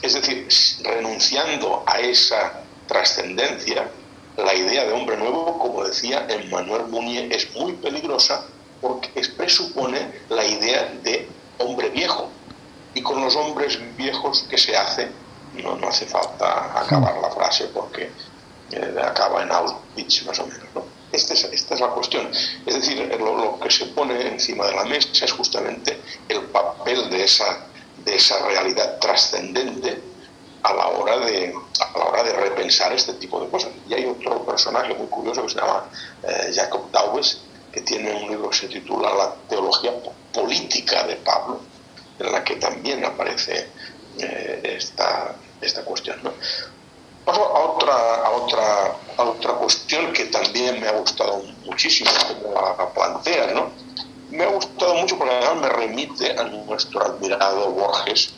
Es decir, renunciando a esa trascendencia, la idea de hombre nuevo, como decía Emmanuel Mounier, es muy peligrosa porque presupone la idea de hombre viejo. Y con los hombres viejos, ¿qué se hace? No hace falta acabar la frase porque acaba en Auschwitz más o menos, ¿no? Esta es la cuestión. Es decir, lo que se pone encima de la mesa es justamente el papel de esa realidad trascendente a la hora de repensar este tipo de cosas. Y hay otro personaje muy curioso que se llama Jacob Taubes, que tiene un libro que se titula La teología política de Pablo, en la que también aparece esta cuestión, ¿no? Paso a otra cuestión que también me ha gustado muchísimo, como la plantea, ¿no? Me ha gustado mucho porque además me remite a nuestro admirado Borges,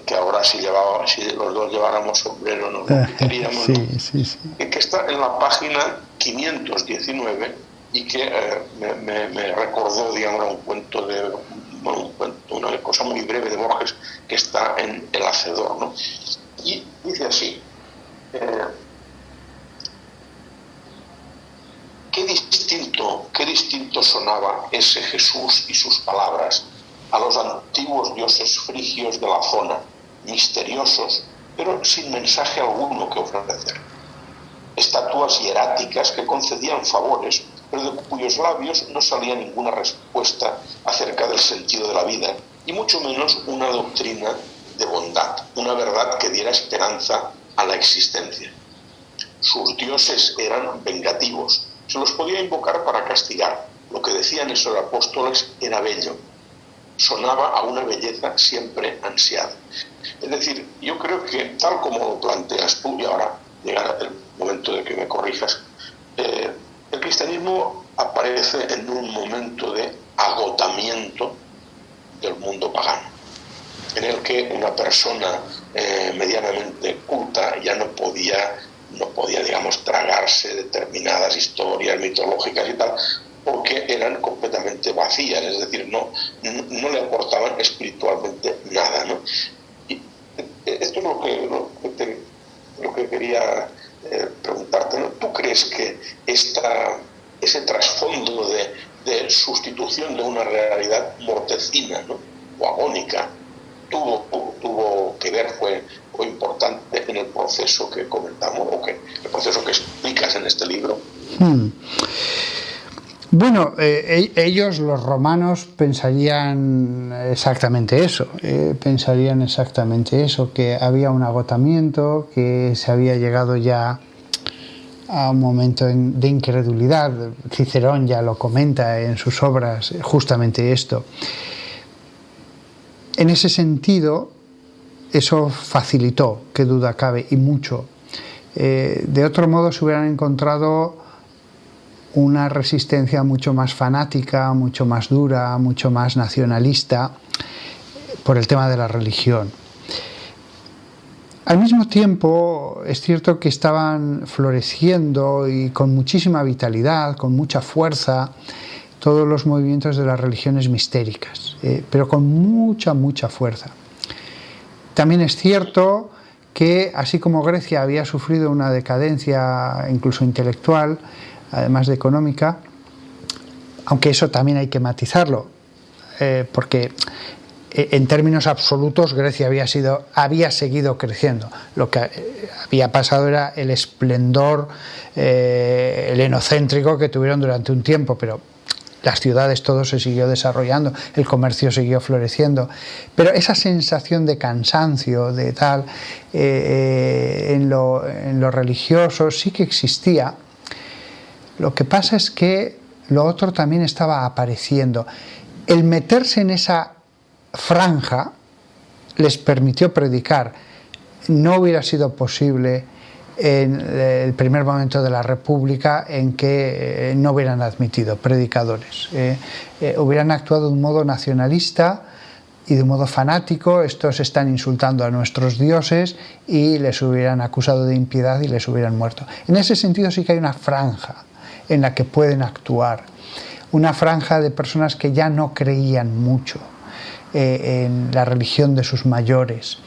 que ahora si los dos lleváramos sombrero nos lo quitaríamos, ¿no? Sí. Que está en la página 519 y que me recordó, digamos, una cosa muy breve de Borges que está en El Hacedor, ¿no? Y dice así: qué distinto sonaba ese Jesús y sus palabras a los antiguos dioses frigios de la zona, misteriosos, pero sin mensaje alguno que ofrecer. Estatuas hieráticas que concedían favores, pero de cuyos labios no salía ninguna respuesta acerca del sentido de la vida, y mucho menos una doctrina de bondad, una verdad que diera esperanza a la existencia. Sus dioses eran vengativos, se los podía invocar para castigar. Lo que decían esos apóstoles era bello, sonaba a una belleza siempre ansiada. Es decir, yo creo que tal como lo planteas tú, y ahora llega el momento de que me corrijas, el cristianismo aparece en un momento de agotamiento del mundo pagano, en el que una persona medianamente culta ya no podía, digamos, tragarse determinadas historias mitológicas y tal, porque eran completamente vacías, es decir, no le aportaban espiritualmente nada, ¿no? Y esto es lo que quería preguntarte, ¿no? ¿Tú crees que ese trasfondo de sustitución de una realidad mortecina, ¿no?, o agónica, tuvo que ver, fue importante en el proceso que comentamos, o que el proceso que explicas en este libro? Bueno, ellos, los romanos, pensarían exactamente eso, que había un agotamiento, que se había llegado ya a un momento de incredulidad. Cicerón ya lo comenta en sus obras, justamente esto. En ese sentido, eso facilitó, qué duda cabe, y mucho. De otro modo se hubieran encontrado una resistencia mucho más fanática, mucho más dura, mucho más nacionalista por el tema de la religión. Al mismo tiempo, es cierto que estaban floreciendo y con muchísima vitalidad, con mucha fuerza, todos los movimientos de las religiones mistéricas, pero con mucha fuerza. También es cierto que, así como Grecia había sufrido una decadencia incluso intelectual, además de económica, aunque eso también hay que matizarlo, porque en términos absolutos Grecia había seguido creciendo. Lo que había pasado era el esplendor helenocéntrico que tuvieron durante un tiempo, pero las ciudades, todo se siguió desarrollando, el comercio siguió floreciendo, pero esa sensación de cansancio, de tal, en lo religioso sí que existía. Lo que pasa es que lo otro también estaba apareciendo. El meterse en esa franja les permitió predicar. No hubiera sido posible en el primer momento de la República en que no hubieran admitido predicadores. Hubieran actuado de un modo nacionalista y de un modo fanático. Estos están insultando a nuestros dioses, y les hubieran acusado de impiedad y les hubieran muerto. En ese sentido sí que hay una franja en la que pueden actuar, una franja de personas que ya no creían mucho en la religión de sus mayores,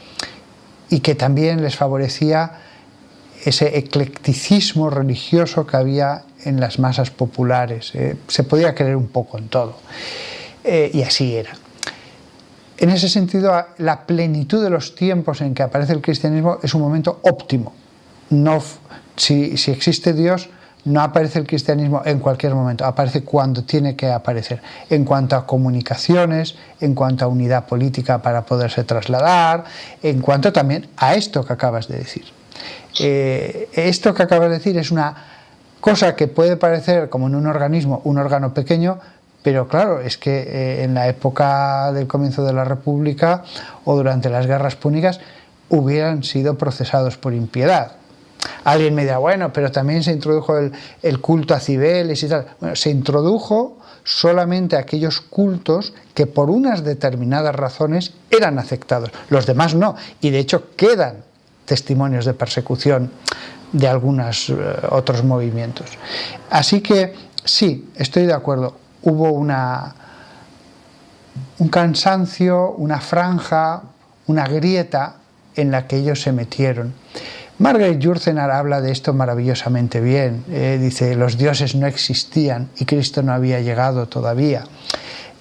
y que también les favorecía ese eclecticismo religioso que había en las masas populares. Se podía creer un poco en todo, y así era. En ese sentido, la plenitud de los tiempos en que aparece el cristianismo es un momento óptimo. Si existe Dios, no aparece el cristianismo en cualquier momento, aparece cuando tiene que aparecer, en cuanto a comunicaciones, en cuanto a unidad política para poderse trasladar, en cuanto también a esto que acabas de decir. Esto que acabas de decir es una cosa que puede parecer como en un organismo, un órgano pequeño, pero claro, es que en la época del comienzo de la República o durante las guerras púnicas hubieran sido procesados por impiedad. Alguien me dirá, bueno, pero también se introdujo el culto a Cibeles y tal. Bueno, se introdujo solamente aquellos cultos que por unas determinadas razones eran aceptados. Los demás no, y de hecho quedan testimonios de persecución de algunos otros movimientos. Así que sí, estoy de acuerdo, hubo un cansancio, una franja, una grieta en la que ellos se metieron. Margaret Yourcenar habla de esto maravillosamente bien. Dice, los dioses no existían y Cristo no había llegado todavía.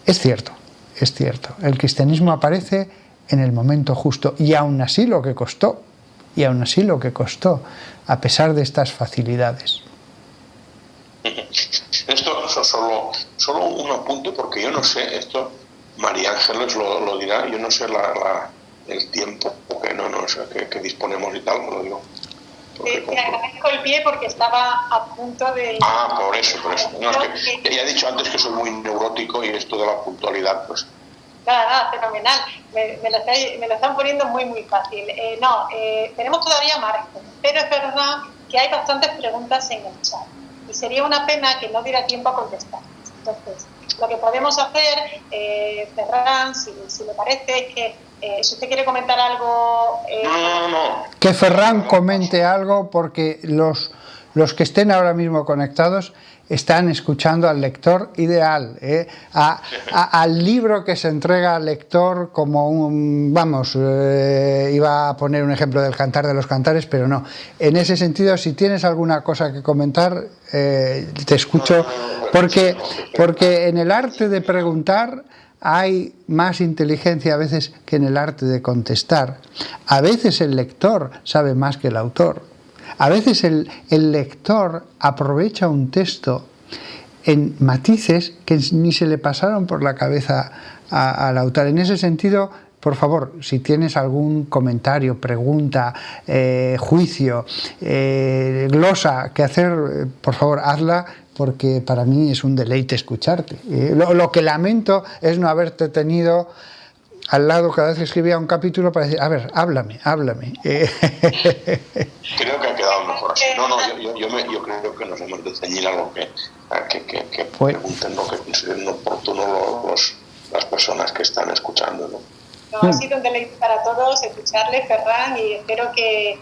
Es cierto, el cristianismo aparece en el momento justo, y aún así lo que costó, a pesar de estas facilidades. Esto solo un apunte, porque yo no sé, esto María Ángeles lo dirá, yo no sé el tiempo que disponemos y tal, lo digo. Te agradezco el pie porque estaba a punto de... Por eso. No, es que ya he dicho antes que soy muy neurótico, y esto de la puntualidad, pues... Nada, fenomenal. Me lo están poniendo muy fácil. Tenemos todavía margen, pero es verdad que hay bastantes preguntas en el chat y sería una pena que no diera tiempo a contestar. Entonces, lo que podemos hacer, Ferran, si le parece, es que si usted quiere comentar algo... No. Que Ferran comente algo, porque los que estén ahora mismo conectados están escuchando al lector ideal, al libro que se entrega al lector como iba a poner un ejemplo del Cantar de los Cantares, pero no. En ese sentido, si tienes alguna cosa que comentar, te escucho, porque en el arte de preguntar hay más inteligencia a veces que en el arte de contestar. A veces el lector sabe más que el autor. A veces el lector aprovecha un texto en matices que ni se le pasaron por la cabeza al autor. En ese sentido, por favor, si tienes algún comentario, pregunta, juicio, glosa que hacer, por favor, hazla, porque para mí es un deleite escucharte. Lo que lamento es no haberte tenido al lado cada vez que escribía un capítulo para decir, a ver, háblame. Creo que ha quedado mejor yo creo que nos hemos de ceñir a lo que pregunten lo que consideren oportuno las personas que están escuchando, ¿no? Ha sido un deleite para todos escucharle, Ferran, y espero que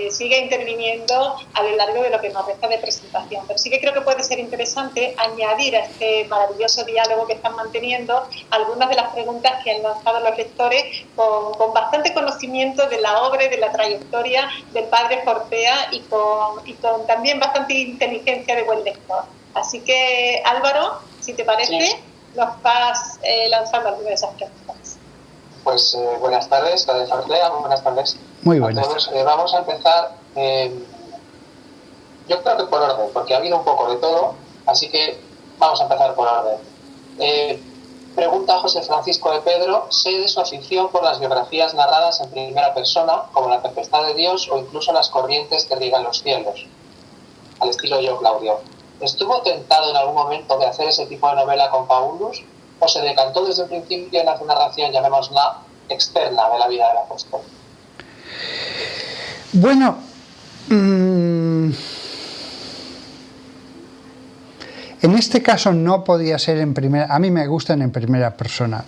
siga interviniendo a lo largo de lo que nos resta de presentación. Pero sí que creo que puede ser interesante añadir a este maravilloso diálogo que están manteniendo algunas de las preguntas que han lanzado los lectores con bastante conocimiento de la obra y de la trayectoria del padre Fortea y con también bastante inteligencia de buen lector. Así que, Álvaro, si te parece, sí, nos vas lanzando algunas de esas preguntas. Pues buenas tardes, padre Fortea, buenas tardes. Muy buenas. Vamos a empezar, yo creo que por orden, porque ha habido un poco de todo, así que vamos a empezar por orden. Pregunta José Francisco de Pedro: sé de su afición por las biografías narradas en primera persona, como La tempestad de Dios o incluso Las corrientes que riegan los cielos, al estilo Yo, Claudio. ¿Estuvo tentado en algún momento de hacer ese tipo de novela con Paulus, o se decantó desde el principio en la narración, llamémosla, externa de la vida del apóstol? Bueno, en este caso no podía ser en primera. A mí me gustan en primera persona,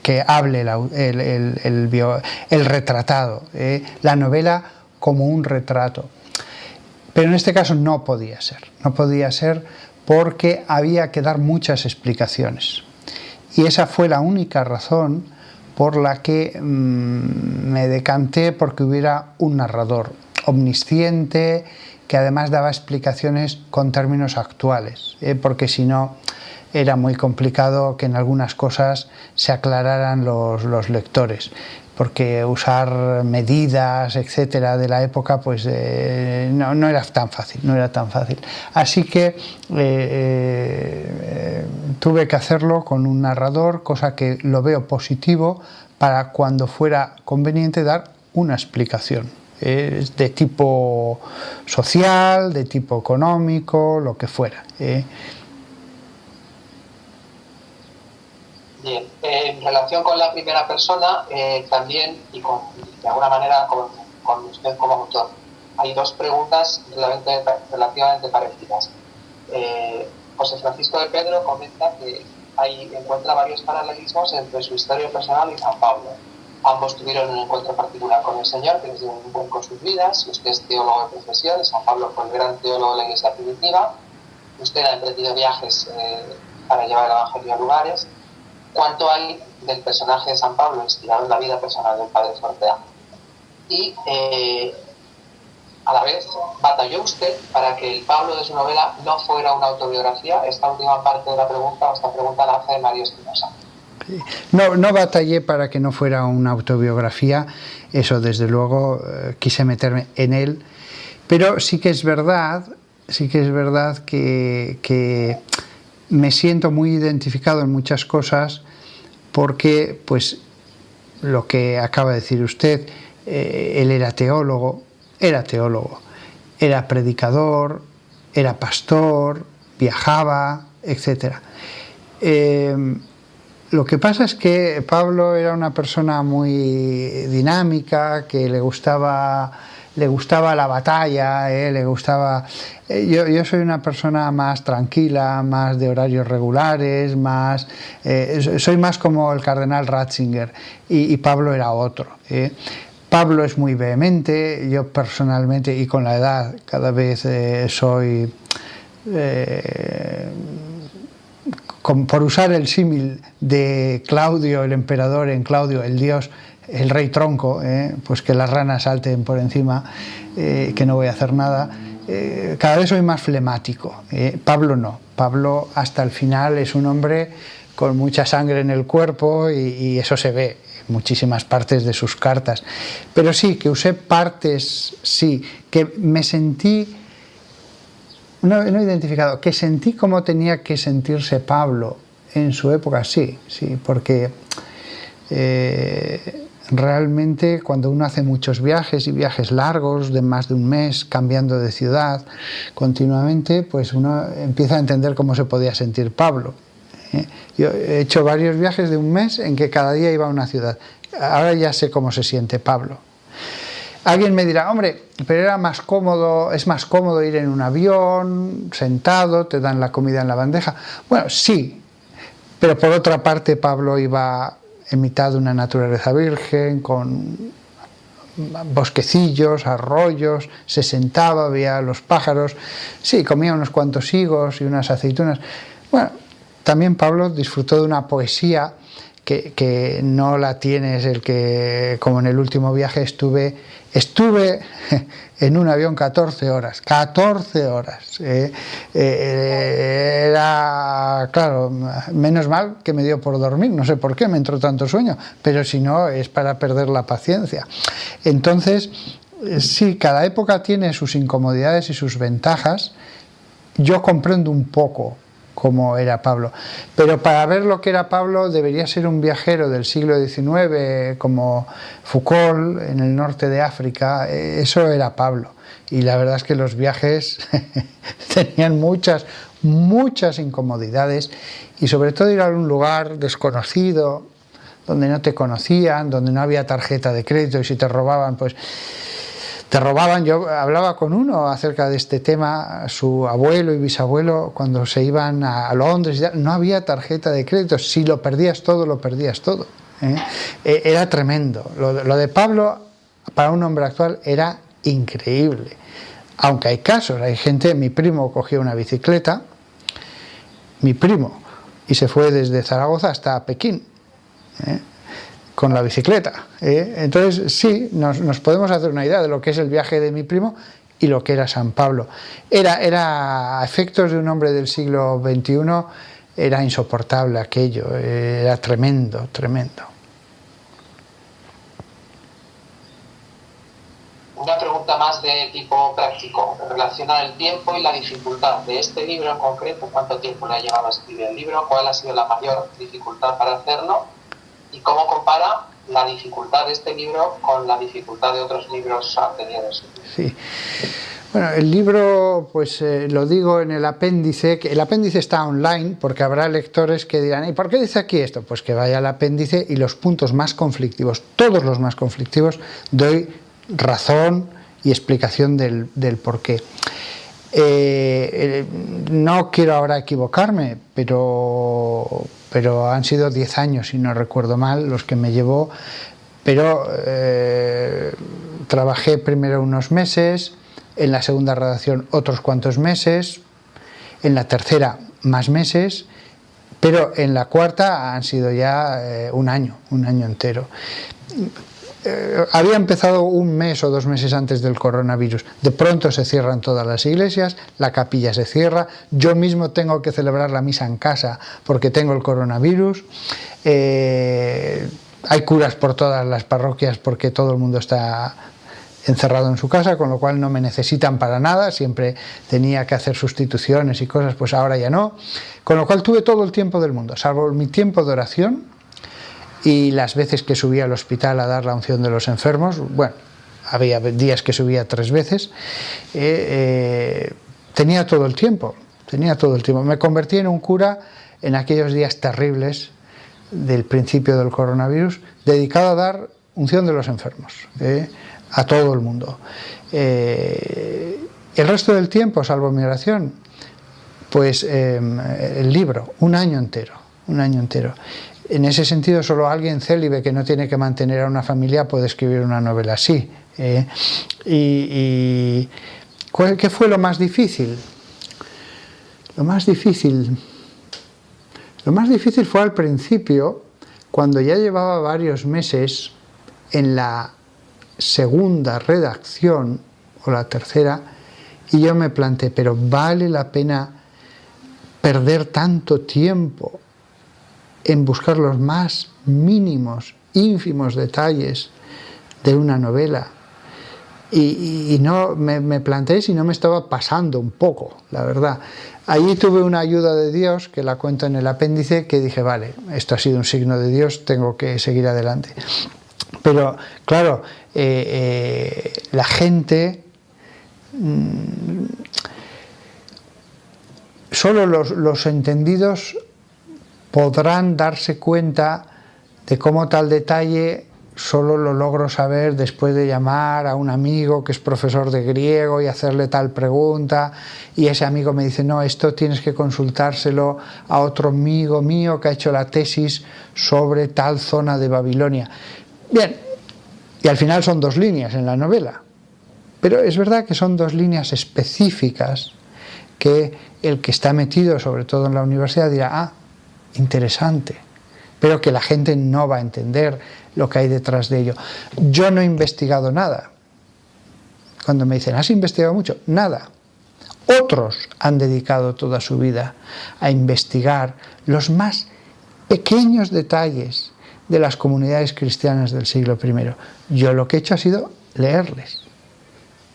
que hable el retratado, la novela como un retrato. Pero en este caso no podía ser porque había que dar muchas explicaciones. Y esa fue la única razón por la que me decanté porque hubiera un narrador omnisciente que además daba explicaciones con términos actuales, porque si no era muy complicado que en algunas cosas se aclararan los lectores, porque usar medidas, etcétera, de la época, pues no era tan fácil. Así que tuve que hacerlo con un narrador, cosa que lo veo positivo para cuando fuera conveniente dar una explicación. De tipo social, de tipo económico, lo que fuera. Bien, en relación con la primera persona, también, y de alguna manera con usted como autor, hay dos preguntas relativamente parecidas. José Francisco de Pedro comenta que encuentra varios paralelismos entre su historia personal y San Pablo. Ambos tuvieron un encuentro particular con el Señor, que les dio un vuelco en sus vidas. Usted es teólogo de profesión, San Pablo fue el gran teólogo de la Iglesia primitiva. Usted ha emprendido viajes para llevar el Evangelio a lugares. ¿Cuánto hay del personaje de San Pablo inspirado en la vida personal del padre Fortea? Y a la vez, ¿batalló usted para que el Pablo de su novela no fuera una autobiografía? Esta última parte de la pregunta, esta pregunta la hace Mario Espinosa. No batallé para que no fuera una autobiografía, eso desde luego quise meterme en él, pero sí que es verdad que me siento muy identificado en muchas cosas porque, pues, lo que acaba de decir usted, él era teólogo, era predicador, era pastor, viajaba, etc. Lo que pasa es que Pablo era una persona muy dinámica, que le gustaba la batalla, le gustaba. Yo soy una persona más tranquila, más de horarios regulares, soy más como el cardenal Ratzinger, y Pablo era otro. Pablo es muy vehemente, yo personalmente, y con la edad cada vez soy, por usar el símil de Claudio, el emperador, en Claudio, el dios, el rey tronco, pues que las ranas salten por encima, que no voy a hacer nada. Cada vez soy más flemático. Pablo no. Pablo hasta el final es un hombre con mucha sangre en el cuerpo y eso se ve en muchísimas partes de sus cartas. Pero sí, que usé partes, sí, que me sentí, no identificado, que sentí como tenía que sentirse Pablo en su época, sí, porque realmente cuando uno hace muchos viajes y viajes largos de más de un mes, cambiando de ciudad continuamente, pues uno empieza a entender cómo se podía sentir Pablo. Yo he hecho varios viajes de un mes en que cada día iba a una ciudad. Ahora ya sé cómo se siente Pablo. Alguien me dirá, hombre, pero es más cómodo ir en un avión, sentado, te dan la comida en la bandeja. Bueno, sí, pero por otra parte Pablo iba en mitad de una naturaleza virgen, con bosquecillos, arroyos, se sentaba, veía los pájaros, sí, comía unos cuantos higos y unas aceitunas. Bueno, también Pablo disfrutó de una poesía que no la tienes, el que, como en el último viaje estuve en un avión 14 horas, era, claro, menos mal que me dio por dormir, no sé por qué me entró tanto sueño, pero si no es para perder la paciencia. Entonces, sí, cada época tiene sus incomodidades y sus ventajas. Yo comprendo un poco cómo era Pablo, pero para ver lo que era Pablo debería ser un viajero del siglo XIX como Foucault en el norte de África. Eso era Pablo, y la verdad es que los viajes tenían muchas incomodidades, y sobre todo ir a un lugar desconocido donde no te conocían, donde no había tarjeta de crédito, y si te robaban, pues te robaban. Yo hablaba con uno acerca de este tema, su abuelo y bisabuelo, cuando se iban a Londres, no había tarjeta de crédito, si lo perdías todo, lo perdías todo. Era tremendo. Lo de Pablo, para un hombre actual, era increíble. Aunque hay casos, hay gente, mi primo cogió una bicicleta, y se fue desde Zaragoza hasta Pekín, con la bicicleta. Entonces sí, nos podemos hacer una idea de lo que es el viaje de mi primo y lo que era San Pablo. Era a efectos de un hombre del siglo XXI, era insoportable aquello, era tremendo. Una pregunta más de tipo práctico, relacionar el tiempo y la dificultad de este libro en concreto. ¿Cuánto tiempo le ha llevado a escribir el libro? ¿Cuál ha sido la mayor dificultad para hacerlo? ¿Y cómo compara la dificultad de este libro con la dificultad de otros libros anteriores? Sí. Bueno, el libro, pues lo digo en el apéndice, que el apéndice está online, porque habrá lectores que dirán, ¿y por qué dice aquí esto? Pues que vaya al apéndice, y los puntos más conflictivos, todos los más conflictivos, doy razón y explicación del por qué. No quiero ahora equivocarme, pero han sido 10 años, si no recuerdo mal, los que me llevó, pero trabajé primero unos meses, en la segunda redacción otros cuantos meses, en la tercera más meses, pero en la cuarta han sido ya un año entero. Había empezado un mes o 2 meses antes del coronavirus. De pronto se cierran todas las iglesias, la capilla se cierra, yo mismo tengo que celebrar la misa en casa porque tengo el coronavirus. Hay curas por todas las parroquias porque todo el mundo está encerrado en su casa, con lo cual no me necesitan para nada. Siempre tenía que hacer sustituciones y cosas, pues ahora ya no, con lo cual tuve todo el tiempo del mundo, salvo mi tiempo de oración y las veces que subía al hospital a dar la unción de los enfermos. Bueno, había días que subía 3 veces. Tenía todo el tiempo. Me convertí en un cura en aquellos días terribles del principio del coronavirus, dedicado a dar unción de los enfermos, a todo el mundo. El resto del tiempo, salvo mi oración, pues el libro, un año entero. En ese sentido, solo alguien célibe que no tiene que mantener a una familia puede escribir una novela así. ¿Qué fue lo más difícil? Lo más difícil fue al principio, cuando ya llevaba varios meses en la segunda redacción o la tercera, y yo me planteé, pero ¿vale la pena perder tanto tiempo en buscar los más mínimos, ínfimos detalles de una novela? Y no me planteé si no me estaba pasando un poco, la verdad. Allí tuve una ayuda de Dios, que la cuento en el apéndice, que dije, vale, esto ha sido un signo de Dios, tengo que seguir adelante. Pero, claro, la gente, solo los entendidos podrán darse cuenta de cómo tal detalle solo lo logro saber después de llamar a un amigo que es profesor de griego y hacerle tal pregunta, y ese amigo me dice, no, esto tienes que consultárselo a otro amigo mío que ha hecho la tesis sobre tal zona de Babilonia. Bien, y al final son 2 líneas en la novela, pero es verdad que son 2 líneas específicas que el que está metido, sobre todo en la universidad, dirá, ah, interesante, pero que la gente no va a entender lo que hay detrás de ello. Yo no he investigado nada. Cuando me dicen, ¿has investigado mucho? Nada. Otros han dedicado toda su vida a investigar los más pequeños detalles de las comunidades cristianas del siglo I. Yo lo que he hecho ha sido leerles.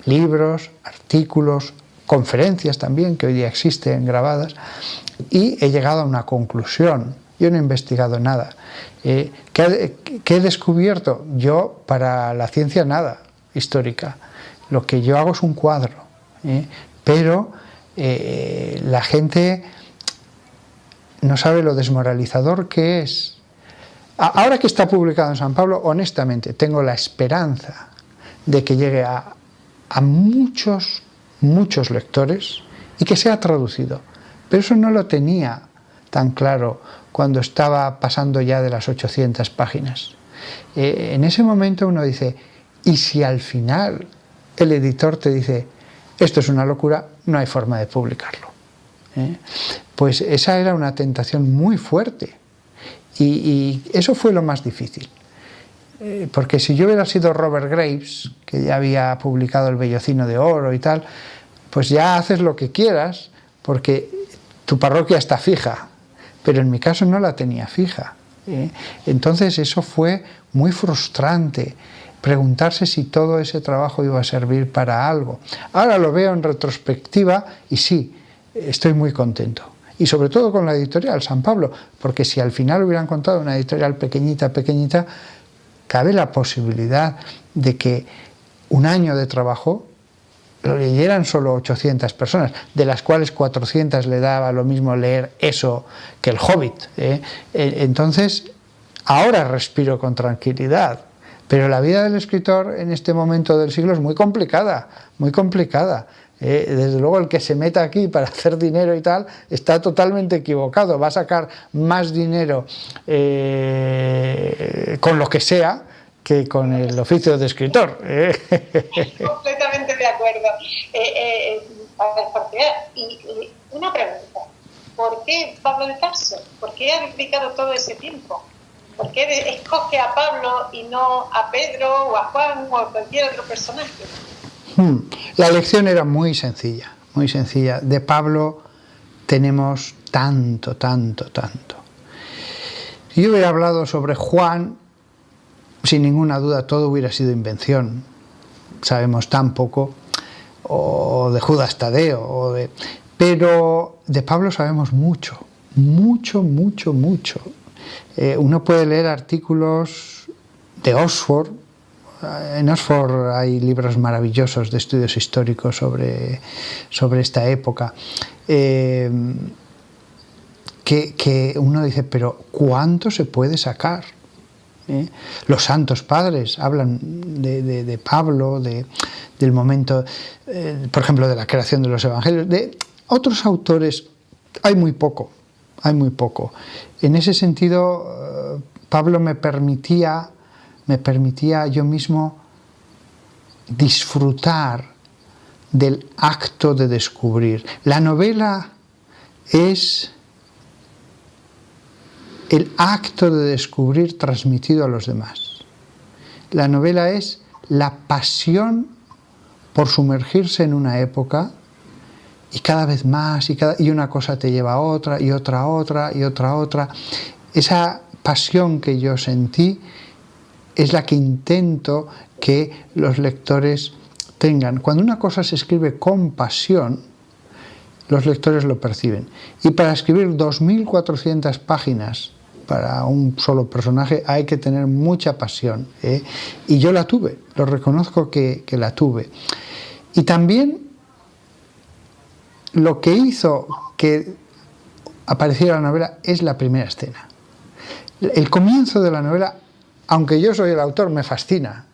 Libros, artículos, conferencias también, que hoy día existen grabadas, y he llegado a una conclusión. Yo no he investigado nada. ¿Qué he descubierto? Yo, para la ciencia, nada histórica. Lo que yo hago es un cuadro. Pero la gente no sabe lo desmoralizador que es. Ahora que está publicado en San Pablo, honestamente, tengo la esperanza de que llegue a muchos lectores y que sea traducido. Pero eso no lo tenía tan claro cuando estaba pasando ya de las 800 páginas. En ese momento uno dice, ¿y si al final el editor te dice, esto es una locura, no hay forma de publicarlo? Pues esa era una tentación muy fuerte, y eso fue lo más difícil. Porque si yo hubiera sido Robert Graves, que ya había publicado El Vellocino de Oro y tal, pues ya haces lo que quieras, porque tu parroquia está fija, pero en mi caso no la tenía fija. Entonces eso fue muy frustrante, preguntarse si todo ese trabajo iba a servir para algo. Ahora lo veo en retrospectiva y sí, estoy muy contento. Y sobre todo con la editorial San Pablo, porque si al final hubieran contado una editorial pequeñita, cabe la posibilidad de que un año de trabajo lo leyeran solo 800 personas, de las cuales 400 le daba lo mismo leer eso que el Hobbit. Entonces, ahora respiro con tranquilidad, pero la vida del escritor en este momento del siglo es muy complicada, muy complicada. Desde luego el que se meta aquí para hacer dinero y tal está totalmente equivocado, va a sacar más dinero con lo que sea que con el oficio de escritor. Completamente de acuerdo. Y una pregunta, ¿por qué Pablo de Tarso? ¿Por qué ha dedicado todo ese tiempo? ¿Por qué escoge a Pablo y no a Pedro o a Juan o a cualquier otro personaje? La lección era muy sencilla, muy sencilla. De Pablo tenemos tanto. Si yo hubiera hablado sobre Juan, sin ninguna duda todo hubiera sido invención. Sabemos tan poco, o de Judas Tadeo, pero de Pablo sabemos mucho. Uno puede leer artículos de Oxford. En Oxford hay libros maravillosos de estudios históricos sobre esta época, que uno dice, pero ¿cuánto se puede sacar? Los santos padres hablan de Pablo, del momento, por ejemplo, de la creación de los evangelios. De otros autores hay muy poco. En ese sentido, Pablo me permitía yo mismo disfrutar del acto de descubrir. La novela es el acto de descubrir transmitido a los demás. La novela es la pasión por sumergirse en una época y cada vez más, y una cosa te lleva a otra, y otra. Esa pasión que yo sentí es la que intento que los lectores tengan. Cuando una cosa se escribe con pasión, los lectores lo perciben. Y para escribir 2.400 páginas para un solo personaje hay que tener mucha pasión, y yo la tuve, lo reconozco que la tuve. Y también lo que hizo que apareciera la novela es la primera escena. El comienzo de la novela aunque yo soy el autor, me fascina.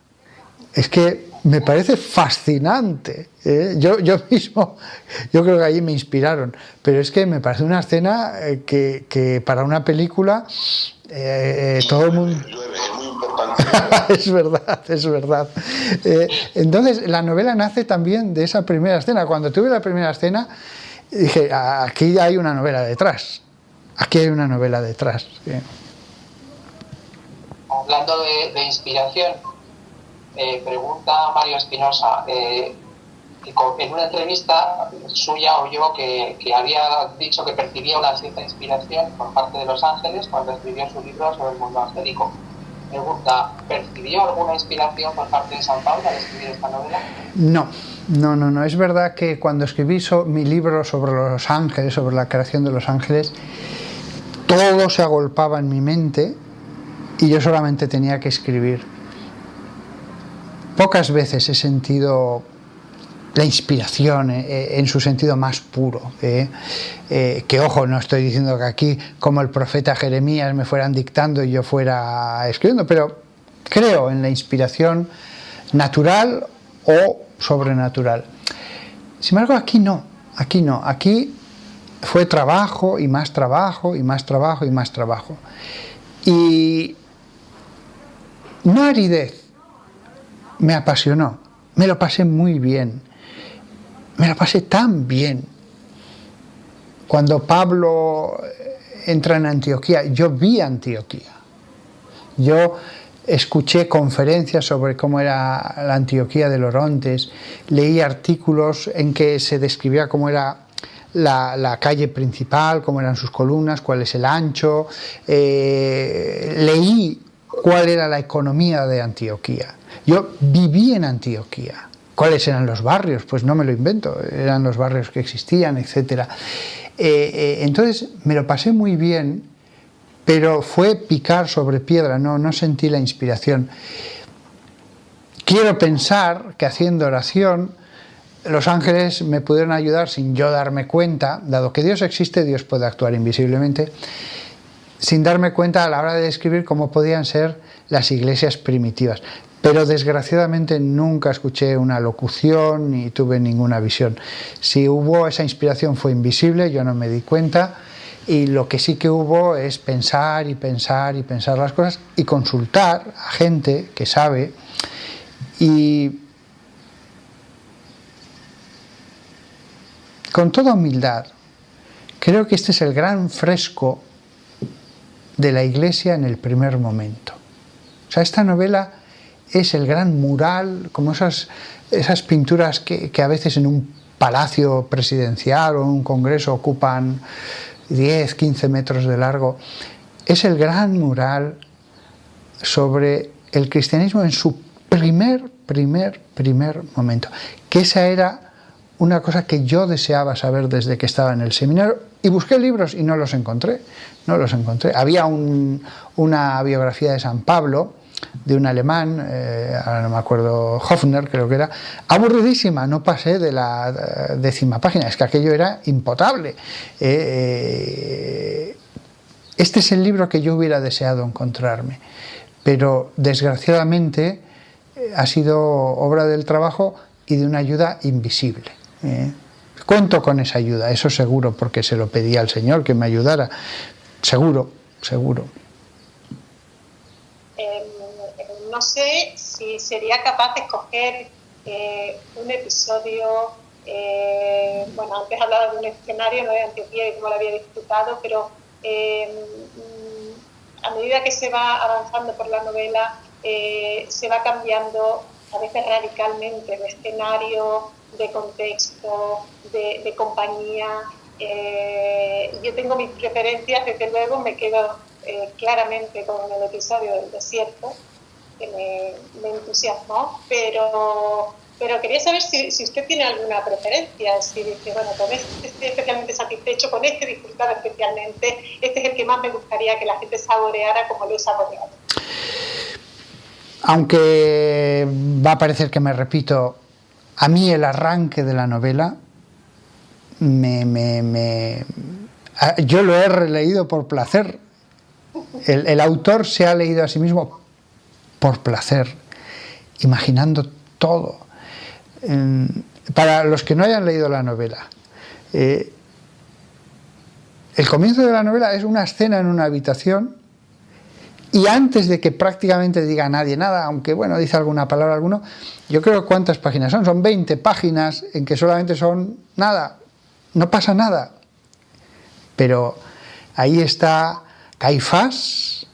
Es que me parece fascinante. Yo mismo, yo creo que allí me inspiraron, pero es que me parece una escena que para una película todo el mundo... Es muy importante. Es verdad. Entonces, la novela nace también de esa primera escena. Cuando tuve la primera escena, dije, aquí hay una novela detrás. Aquí hay una novela detrás. Hablando de inspiración, pregunta Mario Espinosa, en una entrevista suya oyó que había dicho que percibía una cierta inspiración por parte de Los Ángeles cuando escribió su libro sobre el mundo angélico. Pregunta, ¿percibió alguna inspiración por parte de San Pablo al escribir esta novela? No. Es verdad que cuando escribí mi libro sobre los ángeles, sobre la creación de los ángeles, todo se agolpaba en mi mente y yo solamente tenía que escribir. Pocas veces he sentido la inspiración en su sentido más puro. Que ojo, no estoy diciendo que aquí, como el profeta Jeremías, me fueran dictando y yo fuera escribiendo, pero creo en la inspiración natural o sobrenatural. Sin embargo, aquí no. Aquí fue trabajo y más trabajo y más trabajo y más trabajo. Y no aridez, me apasionó, me lo pasé muy bien, me lo pasé tan bien. Cuando Pablo entra en Antioquía, yo vi Antioquía, yo escuché conferencias sobre cómo era la Antioquía de los Orontes, leí artículos en que se describía cómo era la calle principal, cómo eran sus columnas, cuál es el ancho, leí cuál era la economía de Antioquía. Yo viví en Antioquía. ¿Cuáles eran los barrios? Pues no me lo invento, eran los barrios que existían, etc. Entonces me lo pasé muy bien, pero fue picar sobre piedra, no sentí la inspiración. Quiero pensar que haciendo oración, los ángeles me pudieron ayudar sin yo darme cuenta, dado que Dios existe, Dios puede actuar invisiblemente, sin darme cuenta a la hora de describir cómo podían ser las iglesias primitivas. Pero desgraciadamente nunca escuché una locución ni tuve ninguna visión. Si hubo esa inspiración fue invisible, yo no me di cuenta, y lo que sí que hubo es pensar y pensar y pensar las cosas y consultar a gente que sabe. Y con toda humildad, creo que este es el gran fresco de la Iglesia en el primer momento. O sea, esta novela es el gran mural, como esas pinturas que a veces en un palacio presidencial o en un congreso ocupan 10, 15 metros de largo. Es el gran mural sobre el cristianismo en su primer momento. Que esa era una cosa que yo deseaba saber desde que estaba en el seminario, y busqué libros y no los encontré. Había una biografía de San Pablo, de un alemán, ahora no me acuerdo, Hofner creo que era, aburridísima, no pasé de la 10ª página, es que aquello era impotable. Este es el libro que yo hubiera deseado encontrarme, pero desgraciadamente ha sido obra del trabajo y de una ayuda invisible. Cuento con esa ayuda, eso seguro, porque se lo pedí al Señor que me ayudara, seguro. No sé si sería capaz de escoger un episodio, bueno, antes hablaba de un escenario, ¿no?, de Antioquía y cómo lo había disfrutado, pero a medida que se va avanzando por la novela, se va cambiando a veces radicalmente de escenario, de contexto, de compañía. Yo tengo mis preferencias, desde luego me quedo claramente con el episodio del desierto, que me entusiasmó, pero quería saber si usted tiene alguna preferencia, si dice, bueno, con este estoy especialmente satisfecho, con este he disfrutado especialmente, este es el que más me gustaría que la gente saboreara como lo he saboreado. Aunque va a parecer que me repito, a mí el arranque de la novela yo lo he releído por placer. El autor se ha leído a sí mismo por placer, imaginando todo. Para los que no hayan leído la novela, el comienzo de la novela es una escena en una habitación, y antes de que prácticamente diga nadie nada, aunque bueno, dice alguna palabra alguno, yo creo, ¿cuántas páginas son? Son 20 páginas en que solamente son nada, no pasa nada. Pero ahí está Caifás,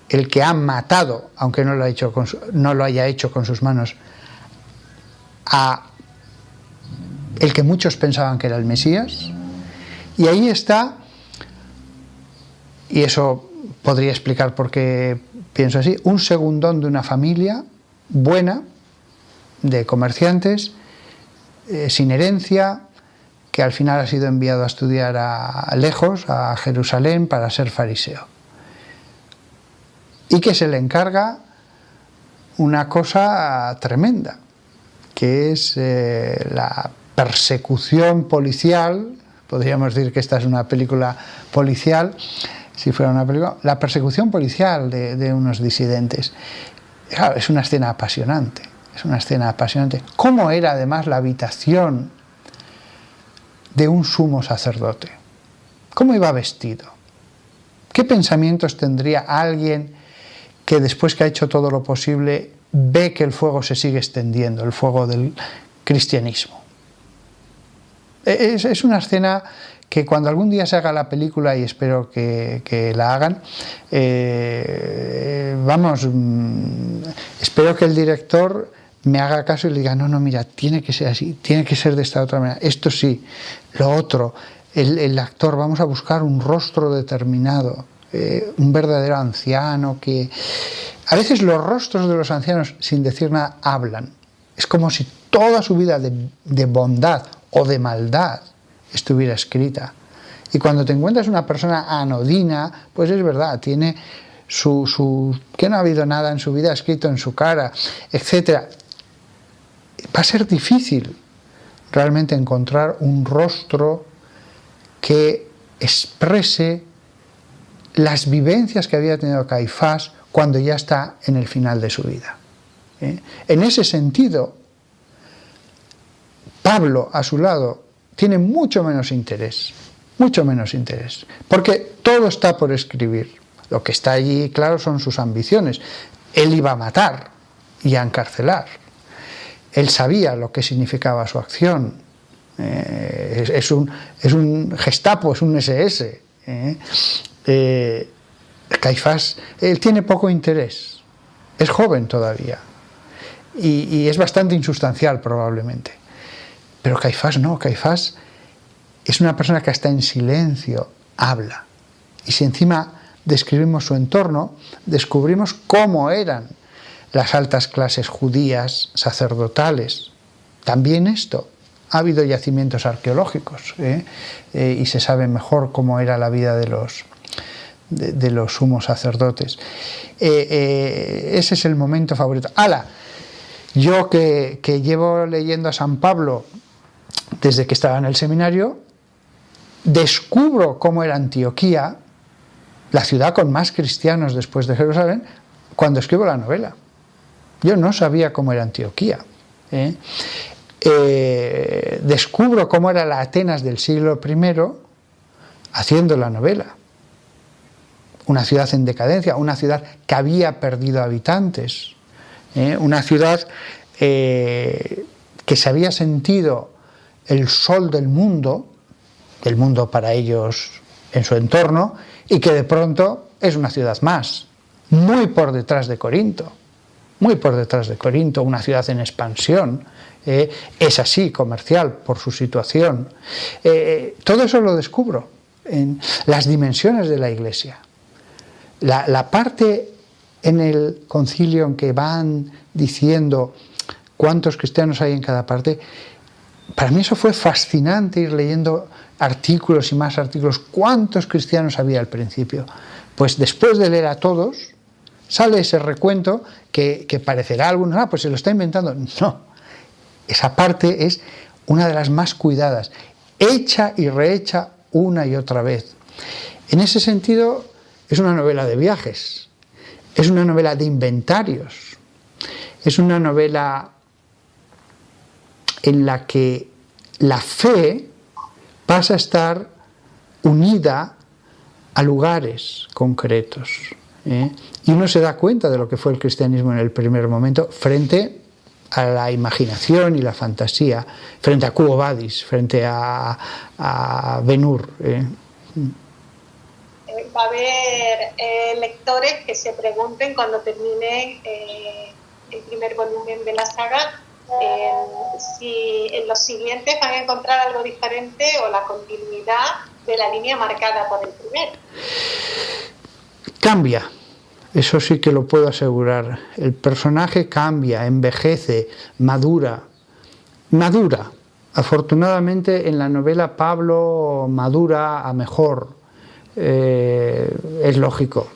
el que ha matado, aunque no lo haya hecho con sus manos, a el que muchos pensaban que era el Mesías. Y ahí está, y eso podría explicar por qué pienso así, un segundón de una familia buena, de comerciantes, sin herencia, que al final ha sido enviado a estudiar lejos, a Jerusalén, para ser fariseo. Y que se le encarga una cosa tremenda, que es la persecución policial. Podríamos decir que esta es una película policial, si fuera una película, la persecución policial de unos disidentes. Claro, es una escena apasionante, es una escena apasionante. ¿Cómo era además la habitación de un sumo sacerdote? ¿Cómo iba vestido? ¿Qué pensamientos tendría alguien que después que ha hecho todo lo posible ve que el fuego se sigue extendiendo, el fuego del cristianismo? Es una escena que cuando algún día se haga la película, y espero que la hagan, espero que el director me haga caso y le diga, no, mira, tiene que ser así, tiene que ser de esta otra manera, esto sí, lo otro, el actor, vamos a buscar un rostro determinado, un verdadero anciano que... A veces los rostros de los ancianos, sin decir nada, hablan. Es como si toda su vida de bondad o de maldad estuviera escrita. Y cuando te encuentras una persona anodina, pues es verdad, tiene que no ha habido nada en su vida escrito en su cara, etc. Va a ser difícil realmente encontrar un rostro que exprese las vivencias que había tenido Caifás cuando ya está en el final de su vida. En ese sentido, Pablo, a su lado, tiene mucho menos interés, porque todo está por escribir. Lo que está allí, claro, son sus ambiciones. Él iba a matar y a encarcelar. Él sabía lo que significaba su acción. Es un Gestapo, es un SS. Caifás, él tiene poco interés. Es joven todavía. Y es bastante insustancial probablemente. Pero Caifás no, Caifás es una persona que hasta en silencio habla. Y si encima describimos su entorno, descubrimos cómo eran las altas clases judías sacerdotales. También esto, ha habido yacimientos arqueológicos, y se sabe mejor cómo era la vida de los sumos sacerdotes. Ese es el momento favorito. Yo que llevo leyendo a San Pablo desde que estaba en el seminario, descubro cómo era Antioquía, la ciudad con más cristianos después de Jerusalén, cuando escribo la novela. Yo no sabía cómo era Antioquía. Descubro cómo era la Atenas del siglo I haciendo la novela. Una ciudad en decadencia, una ciudad que había perdido habitantes, una ciudad que se había sentido el sol del mundo para ellos en su entorno, y que de pronto es una ciudad más, muy por detrás de Corinto, una ciudad en expansión, es así, comercial por su situación. Todo eso lo descubro en las dimensiones de la Iglesia. La parte en el concilio en que van diciendo cuántos cristianos hay en cada parte, para mí eso fue fascinante, ir leyendo artículos y más artículos. ¿Cuántos cristianos había al principio? Pues después de leer a todos, sale ese recuento que parecerá a algunos, pues se lo está inventando. No, esa parte es una de las más cuidadas, hecha y rehecha una y otra vez. En ese sentido, es una novela de viajes. es una novela de inventarios, es una novela en la que la fe pasa a estar unida a lugares concretos, y uno se da cuenta de lo que fue el cristianismo en el primer momento frente a la imaginación y la fantasía, frente a Quo Vadis, frente a Ben-Hur. Va a haber lectores que se pregunten cuando termine el primer volumen de la saga si en los siguientes van a encontrar algo diferente o la continuidad de la línea marcada por el primero. Cambia, eso sí que lo puedo asegurar. El personaje cambia, envejece, madura. Afortunadamente en la novela Pablo madura a mejor. Es lógico.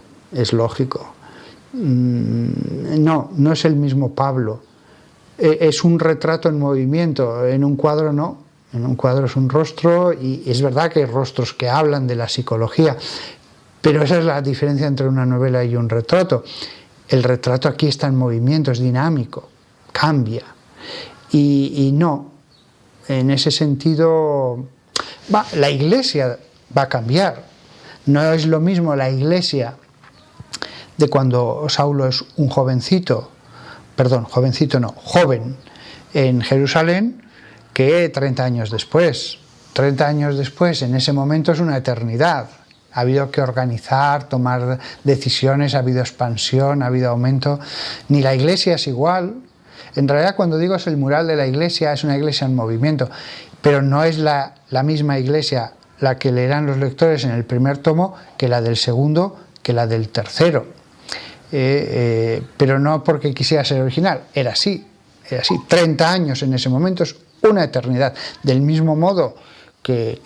No es el mismo Pablo. Es un retrato en movimiento, en un cuadro no. En un cuadro es un rostro, y es verdad que hay rostros que hablan de la psicología, pero esa es la diferencia entre una novela y un retrato. El retrato aquí está en movimiento, es dinámico, cambia. Y no, en ese sentido, la Iglesia va a cambiar. No es lo mismo la Iglesia de cuando Saulo es un joven en Jerusalén, que 30 años después. 30 años después, en ese momento, es una eternidad. Ha habido que organizar, tomar decisiones, ha habido expansión, ha habido aumento. Ni la Iglesia es igual. En realidad, cuando digo es el mural de la Iglesia, es una Iglesia en movimiento, pero no es la misma Iglesia la que leerán los lectores en el primer tomo que la del segundo, que la del tercero. Pero no porque quisiera ser original, era así. 30 años en ese momento es una eternidad. Del mismo modo que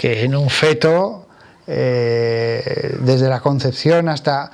en un feto, desde la concepción hasta